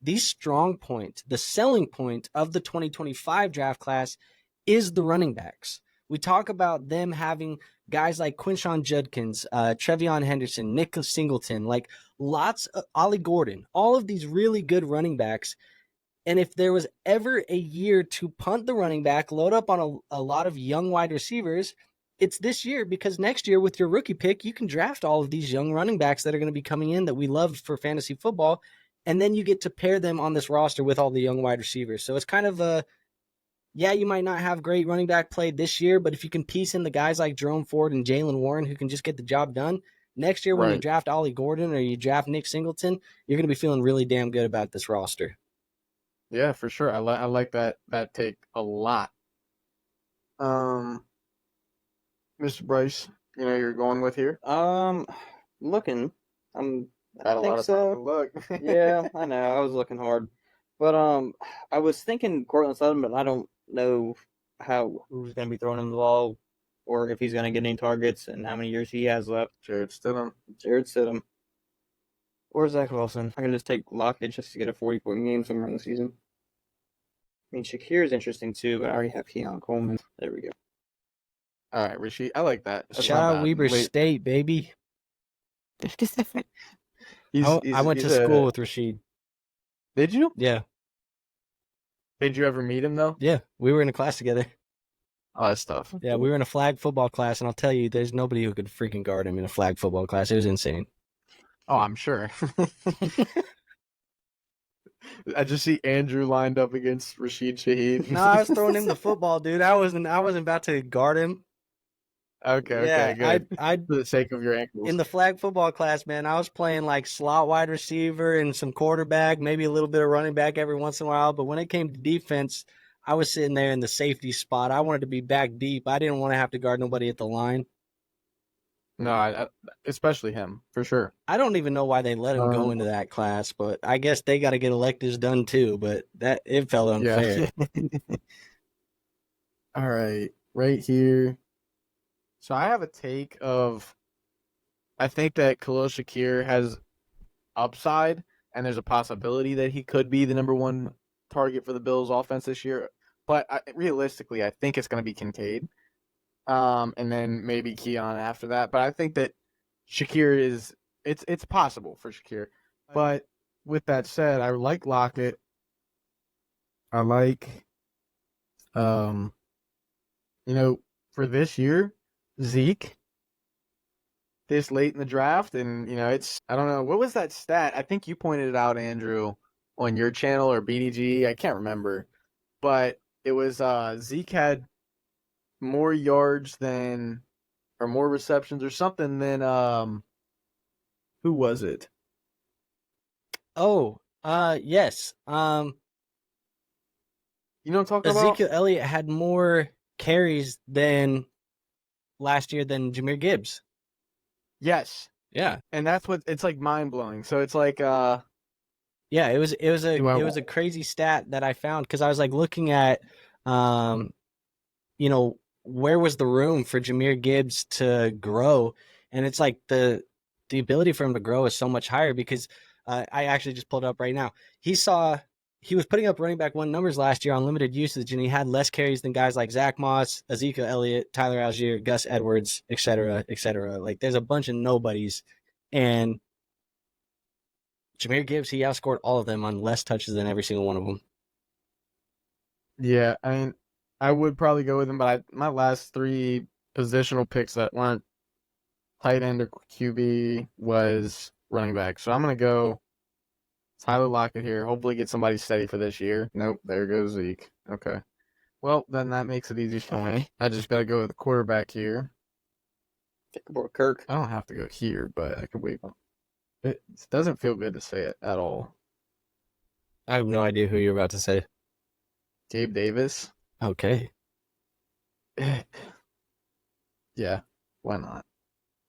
The strong point, the selling point of the 2025 draft class is the running backs. We talk about them having guys like Quinshawn Judkins, Trevion Henderson, Nick Singleton, like lots of Ollie Gordon, all of these really good running backs. And if there was ever a year to punt the running back, load up on a lot of young wide receivers, it's this year, because next year with your rookie pick, you can draft all of these young running backs that are going to be coming in that we love for fantasy football. And then you get to pair them on this roster with all the young wide receivers. So it's kind of you might not have great running back play this year, but if you can piece in the guys like Jerome Ford and Jalen Warren who can just get the job done, next year when you Right. draft Ollie Gordon or you draft Nick Singleton, you're going to be feeling really damn good about this roster. Yeah, for sure. I like that take a lot. Mr. Bryce, you're going with here. Looking, I Had a think lot of so. time to look. Yeah, I know. I was looking hard, but I was thinking Cortland Sutton, but I don't know who's going to be throwing him the ball, or if he's going to get any targets, and how many years he has left. Jared Stidham. Jared Stidham or Zach Wilson. I can just take Lockett just to get a 40-point game somewhere in the season. I mean, Shakir is interesting too, but I already have Keon Coleman. There we go. All right, Rashid. I like that. That's Shout not out bad. Weber Wait, State, baby. I went to school with Rashid. Did you? Yeah. Did you ever meet him though? Yeah. We were in a class together. Oh, that's tough. Yeah, we were in a flag football class, and I'll tell you, there's nobody who could freaking guard him in a flag football class. It was insane. Oh, I'm sure. I just see Andrew lined up against Rashid Shaheed. No, I was throwing him the football, dude. I wasn't about to guard him. Okay, good. I For the sake of your ankles. in the flag football class, man, I was playing like slot wide receiver and some quarterback, maybe a little bit of running back every once in a while. But when it came to defense, I was sitting there in the safety spot. I wanted to be back deep. I didn't want to have to guard nobody at the line. No, I especially him, for sure. I don't even know why they let him go into that class, but I guess they got to get electives done too. But it felt unfair. Yeah. All right, right here. So I have a take of, I think that Khalil Shakir has upside, and there's a possibility that he could be the number one target for the Bills offense this year. But realistically, I think it's going to be Kincaid. And then maybe Keon after that. But I think that Shakir it's possible for Shakir. But with that said, I like Lockett. I like, for this year, Zeke this late in the draft. And, I don't know. What was that stat? I think you pointed it out, Andrew, on your channel or BDG. I can't remember. But it was Zeke had more yards than, or more receptions or something than who was it? Oh, yes. You know what I'm talking Ezekiel about? Elliott had more carries than last year than Jahmyr Gibbs. Yes. Yeah. And that's what it's like, mind blowing. So it's like Yeah, it was a crazy stat that I found because I was like looking at where was the room for Jahmyr Gibbs to grow, and it's like the the ability for him to grow is so much higher because I actually just pulled it up right now. He was putting up running back one numbers last year on limited usage, and he had less carries than guys like Zach Moss, Ezekiel Elliott, Tyler Algier, Gus Edwards, et cetera, et cetera. Like, there's a bunch of nobodies. And Jahmyr Gibbs, he outscored all of them on less touches than every single one of them. Yeah, I mean, I would probably go with him, but my last 3 positional picks that weren't tight end or QB was running back. So I'm going to go Tyler Lockett here. Hopefully get somebody steady for this year. Nope, there goes Zeke. Okay. Well, then that makes it easy for me. I just got to go with the quarterback here. Think about Kirk. I don't have to go here, but I could wait. It doesn't feel good to say it at all. I have no idea who you're about to say. Gabe Davis. Okay. Yeah, why not?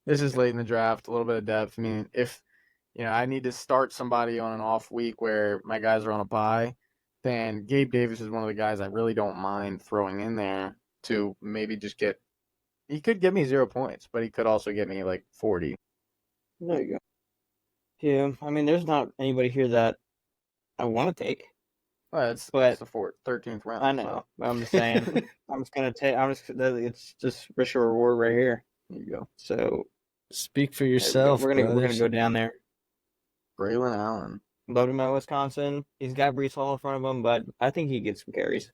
This is late in the draft, a little bit of depth. I mean, if I need to start somebody on an off week where my guys are on a bye, then Gabe Davis is one of the guys I really don't mind throwing in there to maybe just get. He could get me 0 points, but he could also get me like 40. There you go. Yeah, I mean, there's not anybody here that I want to take. Well, it's the 13th round. I know. So. I'm just saying. It's just risk or reward right here. There you go. So speak for yourself. We're gonna go down there. Braylon Allen. Loved him at Wisconsin. He's got Brees Hall in front of him, but I think he gets some carries.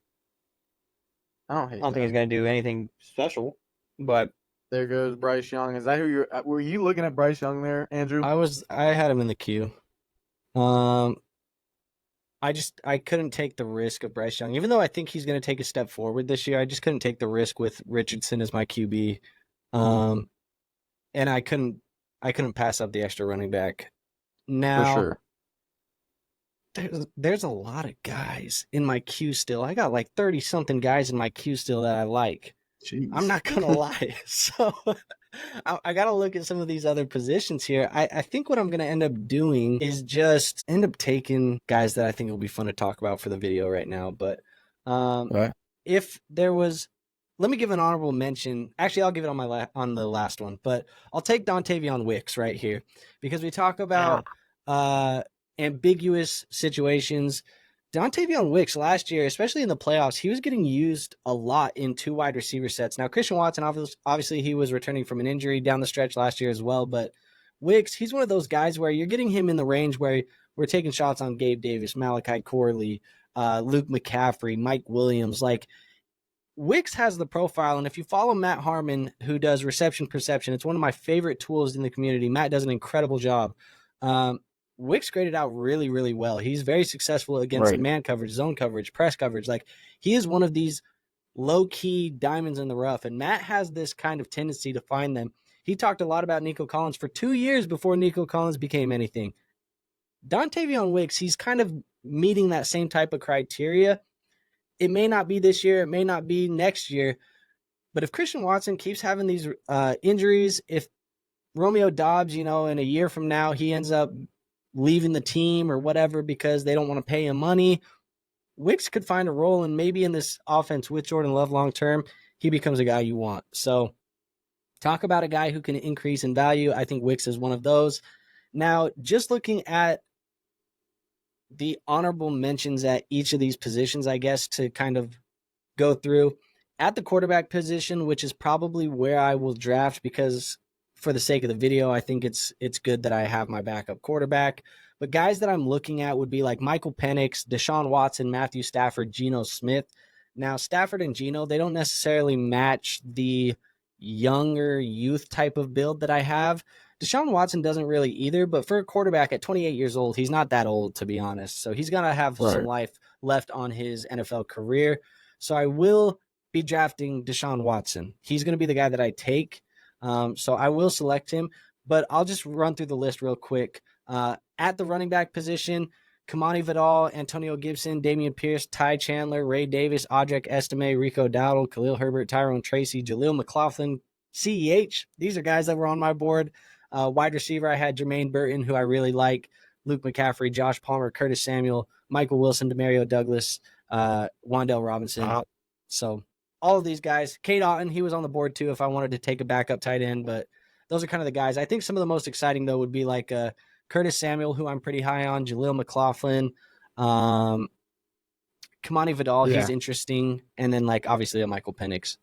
I don't think he's gonna do anything special, but there goes Bryce Young. Is that who you're? Were you looking at Bryce Young there, Andrew? I had him in the queue. I couldn't take the risk of Bryce Young, even though I think he's going to take a step forward this year. I just couldn't take the risk with Richardson as my QB, and I couldn't pass up the extra running back. Now, for sure. There's a lot of guys in my queue still. I got like 30 something guys in my queue still that I like. Jeez. I'm not gonna lie. So I got to look at some of these other positions here. I think what I'm going to end up doing is just end up taking guys that I think will be fun to talk about for the video right now. But if there was, let me give an honorable mention. Actually, I'll give it on the last one, but I'll take Dontavion Wicks right here because we talk about ambiguous situations. Dontavion Wicks last year, especially in the playoffs, he was getting used a lot in 2 wide receiver sets. Now, Christian Watson, obviously he was returning from an injury down the stretch last year as well, but Wicks, he's one of those guys where you're getting him in the range where we're taking shots on Gabe Davis, Malachi Corley, Luke McCaffrey, Mike Williams. Like, Wicks has the profile, and if you follow Matt Harmon, who does reception perception, it's one of my favorite tools in the community. Matt does an incredible job. Wicks graded out really, really well. He's very successful against man coverage, zone coverage, press coverage. Like, he is one of these low-key diamonds in the rough, and Matt has this kind of tendency to find them. He talked a lot about Nico Collins for 2 years before Nico Collins became anything. Dontavion Wicks, he's kind of meeting that same type of criteria. It may not be this year, it may not be next year, but if Christian Watson keeps having these injuries, if Romeo Doubs, in a year from now, he ends up leaving the team or whatever because they don't want to pay him money, Wicks could find a role, and maybe in this offense with Jordan Love long term, he becomes a guy you want. So talk about a guy who can increase in value. I think Wicks is one of those. Now, just looking at the honorable mentions at each of these positions, I guess, to kind of go through at the quarterback position, which is probably where I will draft because for the sake of the video, I think it's good that I have my backup quarterback. But guys that I'm looking at would be like Michael Penix, Deshaun Watson, Matthew Stafford, Geno Smith. Now, Stafford and Geno, they don't necessarily match the younger youth type of build that I have. Deshaun Watson doesn't really either, but for a quarterback at 28 years old, he's not that old, to be honest. So he's going to have some life left on his NFL career. So I will be drafting Deshaun Watson. He's going to be the guy that I take. So I will select him, but I'll just run through the list real quick. At the running back position, Kamani Vidal, Antonio Gibson, Damian Pierce, Ty Chandler, Ray Davis, Audric Estime, Rico Dowdle, Khalil Herbert, Tyrone Tracy, Jaleel McLaughlin, CEH. These are guys that were on my board. Wide receiver, I had Jermaine Burton, who I really like, Luke McCaffrey, Josh Palmer, Curtis Samuel, Michael Wilson, Demario Douglas, Wan'Dale Robinson. So all of these guys. Cade Otton, he was on the board too if I wanted to take a backup tight end, but those are kind of the guys. I think some of the most exciting though would be like Curtis Samuel, who I'm pretty high on, Jaleel McLaughlin, Kamani Vidal. Yeah. He's interesting, and then like obviously a Michael Penix.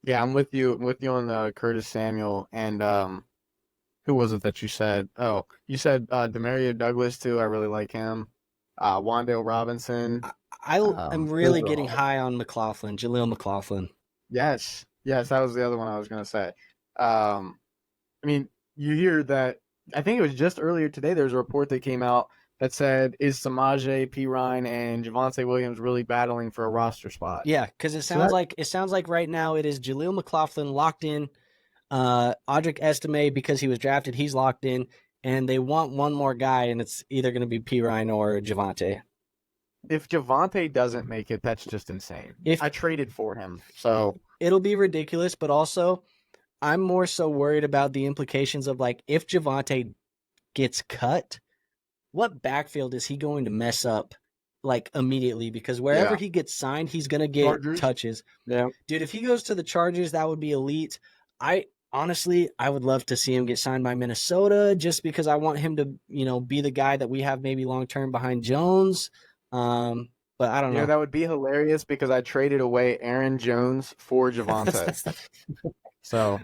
Yeah, I'm with you. On Curtis Samuel and who was it that you said? Oh, you said Demario Douglas too. I really like him. Wandale Robinson. I am really Those are getting all. high on McLaughlin, Jaleel McLaughlin. Yes, yes, that was the other one I was gonna say. I mean, you hear that. I think it was just earlier today. There's a report that came out that said, "Is Samaje Perine and Javonte Williams really battling for a roster spot?" Yeah, because it So sounds like right now it is Jaleel McLaughlin locked in. Audric Estime, because he was drafted, he's locked in, and they want one more guy, and it's either going to be Perine or Javonte. if Javonte doesn't make it, that's just insane. If I traded for him, so it'll be ridiculous, but also I'm more so worried about the implications of like if Javonte gets cut, what backfield is he going to mess up like immediately? Because wherever yeah. he gets signed, he's going to get Chargers. touches. Yeah. Dude, if he goes to the Chargers, that would be elite. Honestly, I would love to see him get signed by Minnesota just because I want him to, be the guy that we have maybe long term behind Jones. But I don't know. That would be hilarious because I traded away Aaron Jones for Javonte. So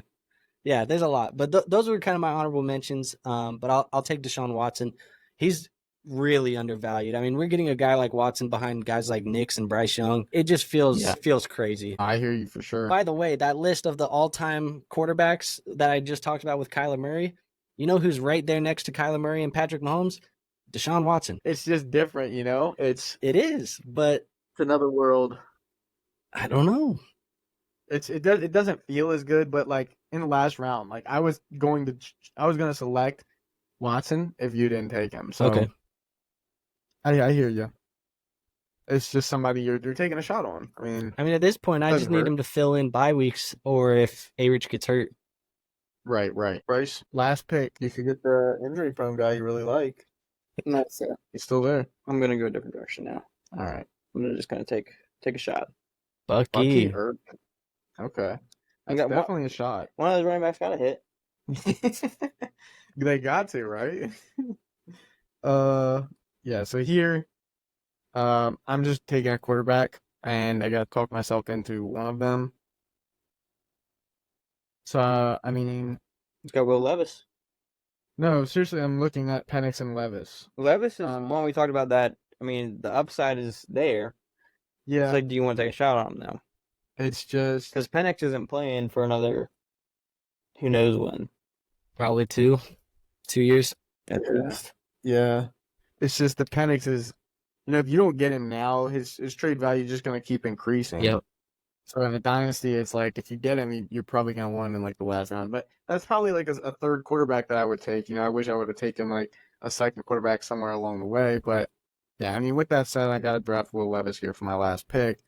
yeah, there's a lot, but those were kind of my honorable mentions. But I'll take Deshaun Watson. He's really undervalued. I mean, we're getting a guy like Watson behind guys like Knicks and Bryce Young. It just feels crazy. I hear you for sure. By the way, that list of the all-time quarterbacks that I just talked about with Kyler Murray, you know who's right there next to Kyler Murray and Patrick Mahomes? Deshaun Watson. It's just different, It is, but it's another world. I don't know. It doesn't feel as good, but like in the last round, like I was going to select Watson if you didn't take him. So Okay. I hear you. It's just somebody you're taking a shot on. I mean, at this point, I just need him to fill in bye weeks or if A-Rich gets hurt. Right. Bryce, last pick. You could get the injury prone guy you really like. That's it. He's still there. I'm gonna go a different direction now. All right. I'm gonna just kind of take a shot. Bucky. Urban. Okay. I That's got definitely a shot. one of those running backs got a hit. They got to, right? Yeah, so here, I'm just taking a quarterback, and I gotta talk myself into one of them. So, I mean, Let's go Will Levis. no, seriously, I'm looking at Penix and Levis. Levis is one we talked about that. I mean, the upside is there. Yeah, It's like, do you want to take a shot on him now? it's just, Because Penix isn't playing for another who knows when. Probably 2 years. At least. yeah, it's just the Penix is, if you don't get him now, his trade value is just gonna keep increasing. Yep. So in the Dynasty, it's like if you get him, you're probably going to want him in like the last round. But that's probably like a third quarterback that I would take. I wish I would have taken like a second quarterback somewhere along the way. But yeah, I mean, with that said, I got to draft Will Levis here for my last pick.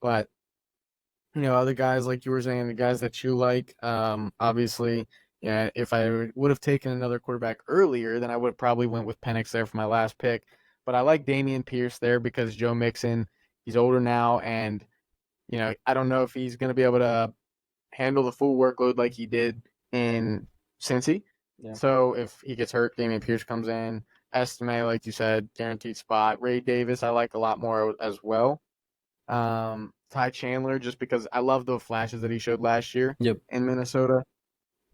But, other guys like you were saying, the guys that you like, obviously, yeah, if I would have taken another quarterback earlier, then I would have probably went with Penix there for my last pick. But I like Dameon Pierce there because Joe Mixon, he's older now, and I don't know if he's going to be able to handle the full workload like he did in Cincy. Yeah. So if he gets hurt, Dameon Pierce comes in. Estime, like you said, guaranteed spot. Ray Davis, I like a lot more as well. Ty Chandler, just because I love the flashes that he showed last year in Minnesota.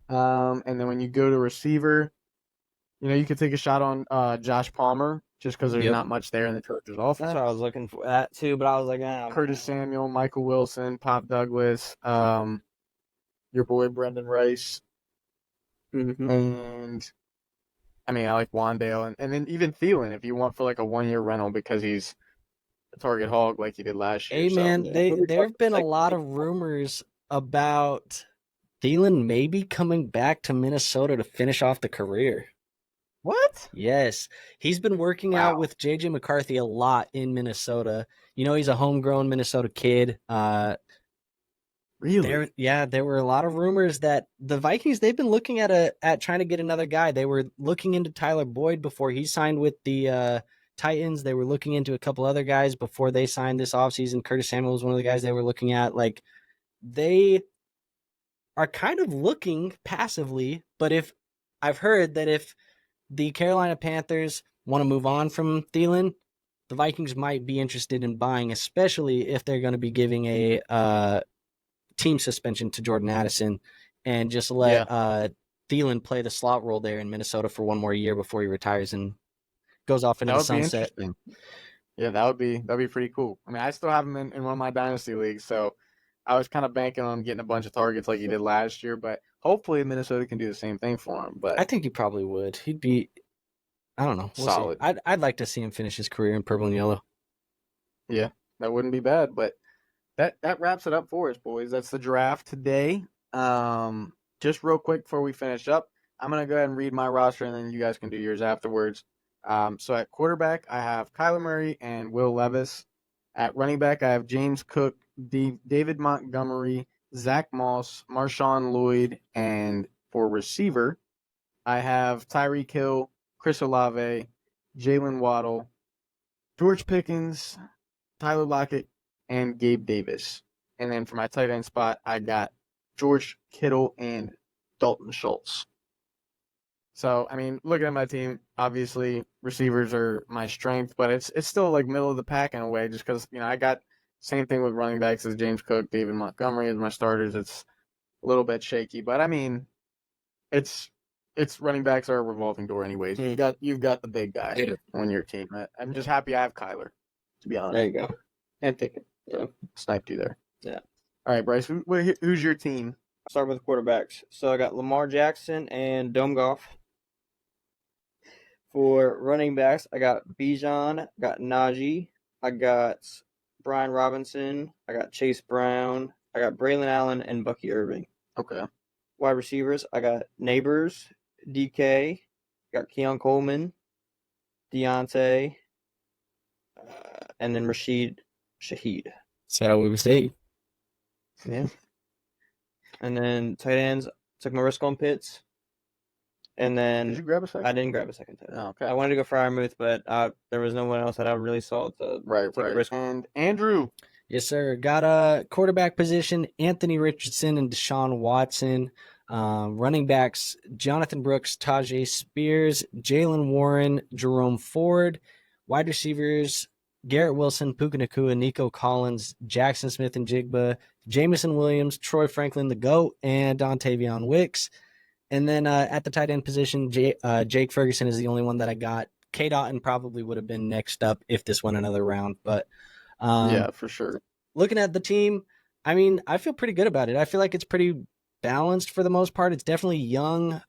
And then when you go to receiver, you could take a shot on Josh Palmer, just because there's not much there in the Chargers offense. That's what I was looking for that too, but I was like, Curtis Samuel, Michael Wilson, Pop Douglas, your boy Brendan Rice, and I mean I like Wandale, and then even Thielen if you want for like a 1-year rental because he's a target hog like he did last year. Hey man, there have been a lot of rumors about Thielen maybe coming back to Minnesota to finish off the career. What? Yes. He's been working out with JJ McCarthy a lot in Minnesota. He's a homegrown Minnesota kid. Really? There were a lot of rumors that the Vikings, they've been looking at trying to get another guy. They were looking into Tyler Boyd before he signed with the Titans. They were looking into a couple other guys before they signed this offseason. Curtis Samuel was one of the guys they were looking at. Like, they are kind of looking passively, but if I've heard that if the Carolina Panthers want to move on from Thielen, the Vikings might be interested in buying, especially if they're going to be giving a team suspension to Jordan Addison and just let Thielen play the slot role there in Minnesota for one more year before he retires and goes off into That the would be sunset. interesting. Yeah, that'd be pretty cool. I mean, I still have him in one of my dynasty leagues, so I was kind of banking on getting a bunch of targets like he did last year. But hopefully, Minnesota can do the same thing for him. But I think he probably would. He'd be, I don't know. We'll solid. see. I'd like to see him finish his career in purple and yellow. Yeah, that wouldn't be bad. But that wraps it up for us, boys. That's the draft today. Just real quick before we finish up, I'm gonna go ahead and read my roster, and then you guys can do yours afterwards. So at quarterback, I have Kyler Murray and Will Levis. At running back, I have James Cook, David Montgomery, Zach Moss, Marshawn Lloyd, and for receiver, I have Tyreek Hill, Chris Olave, Jalen Waddle, George Pickens, Tyler Lockett, and Gabe Davis. And then for my tight end spot, I got George Kittle and Dalton Schultz. So, I mean, looking at my team, obviously receivers are my strength, but it's still like middle of the pack in a way, just because, I got same thing with running backs as James Cook, David Montgomery as my starters. It's a little bit shaky, but I mean, it's running backs are a revolving door anyways. You've got the big guy on your team. I'm just happy I have Kyler, to be honest. There you go. And Pickett. Yeah. Sniped you there. Yeah. All right, Bryce, who's your team? I'll start with the quarterbacks. So I got Lamar Jackson and Dome Goff. For running backs, I got Bijan, I got Najee, I got Brian Robinson, I got Chase Brown, I got Braylon Allen, and Bucky Irving. Okay. Wide receivers, I got Neighbors, DK, got Keon Coleman, Deontay, and then Rashid Shaheed. That's how we would say. Yeah. And then tight ends, took my risk on Pitts. And then Did you grab a second? I didn't grab a second tight end. Oh, okay. I wanted to go Fryermuth, but there was no one else that I really saw to take a risk. And Andrew. Yes, sir. Got a quarterback position, Anthony Richardson and Deshaun Watson. Running backs, Jonathan Brooks, Tajay Spears, Jalen Warren, Jerome Ford. Wide receivers, Garrett Wilson, Puka Nacua, Nico Collins, Jackson Smith and Jigba, Jamison Williams, Troy Franklin, the GOAT, and Dontavion Wicks. And then at the tight end position, Jake Ferguson is the only one that I got. K. Dotton probably would have been next up if this went another round. But yeah, for sure. Looking at the team, I mean, I feel pretty good about it. I feel like it's pretty balanced for the most part. It's definitely young.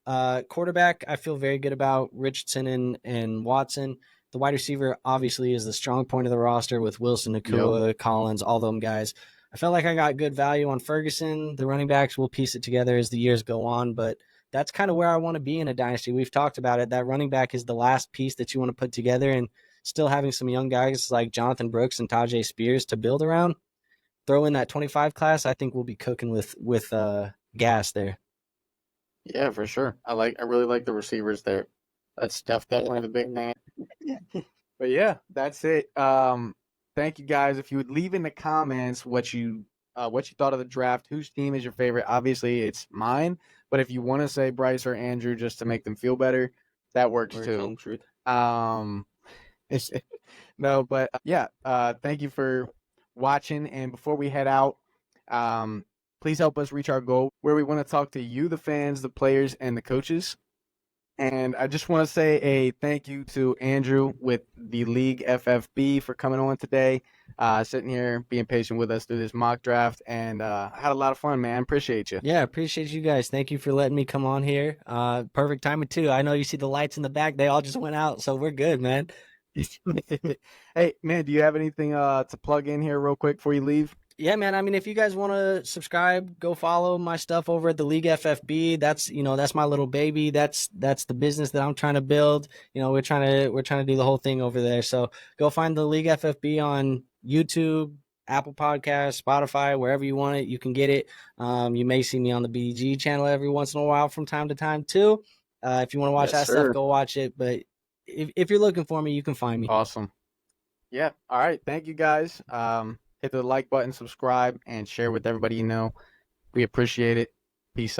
Quarterback, I feel very good about Richardson and Watson. The wide receiver obviously is the strong point of the roster with Wilson, Nacua, Collins, all them guys. I felt like I got good value on Ferguson. The running backs will piece it together as the years go on, but that's kind of where I want to be in a dynasty. We've talked about it. That running back is the last piece that you want to put together, and still having some young guys like Jonathan Brooks and Tajay Spears to build around. Throw in that 25 class, I think we'll be cooking with gas there. Yeah, for sure. I really like the receivers there. That's definitely the big name. But yeah, that's it. Thank you guys. If you would leave in the comments what you thought of the draft, whose team is your favorite. Obviously, it's mine. But if you want to say Bryce or Andrew just to make them feel better, that works too. Truth. No, but thank you for watching. And before we head out, please help us reach our goal where we want to talk to you, the fans, the players, and the coaches. And I just want to say a thank you to Andrew with the League FFB for coming on today, sitting here, being patient with us through this mock draft, and had a lot of fun, man. Appreciate you. Yeah, appreciate you guys. Thank you for letting me come on here. Perfect timing, too. I know you see the lights in the back. They all just went out, so we're good, man. Hey, man, do you have anything to plug in here real quick before you leave? Yeah, man. I mean, if you guys want to subscribe, go follow my stuff over at the League FFB. That's my little baby. That's the business that I'm trying to build. We're trying to do the whole thing over there. So go find the League FFB on YouTube, Apple Podcasts, Spotify, wherever you want it, you can get it. You may see me on the BG channel every once in a while from time to time too. If you want to watch that stuff, go watch it. But if you're looking for me, you can find me. Awesome. Yeah. All right. Thank you guys. Hit the like button, subscribe, and share with everybody you know. We appreciate it. Peace out.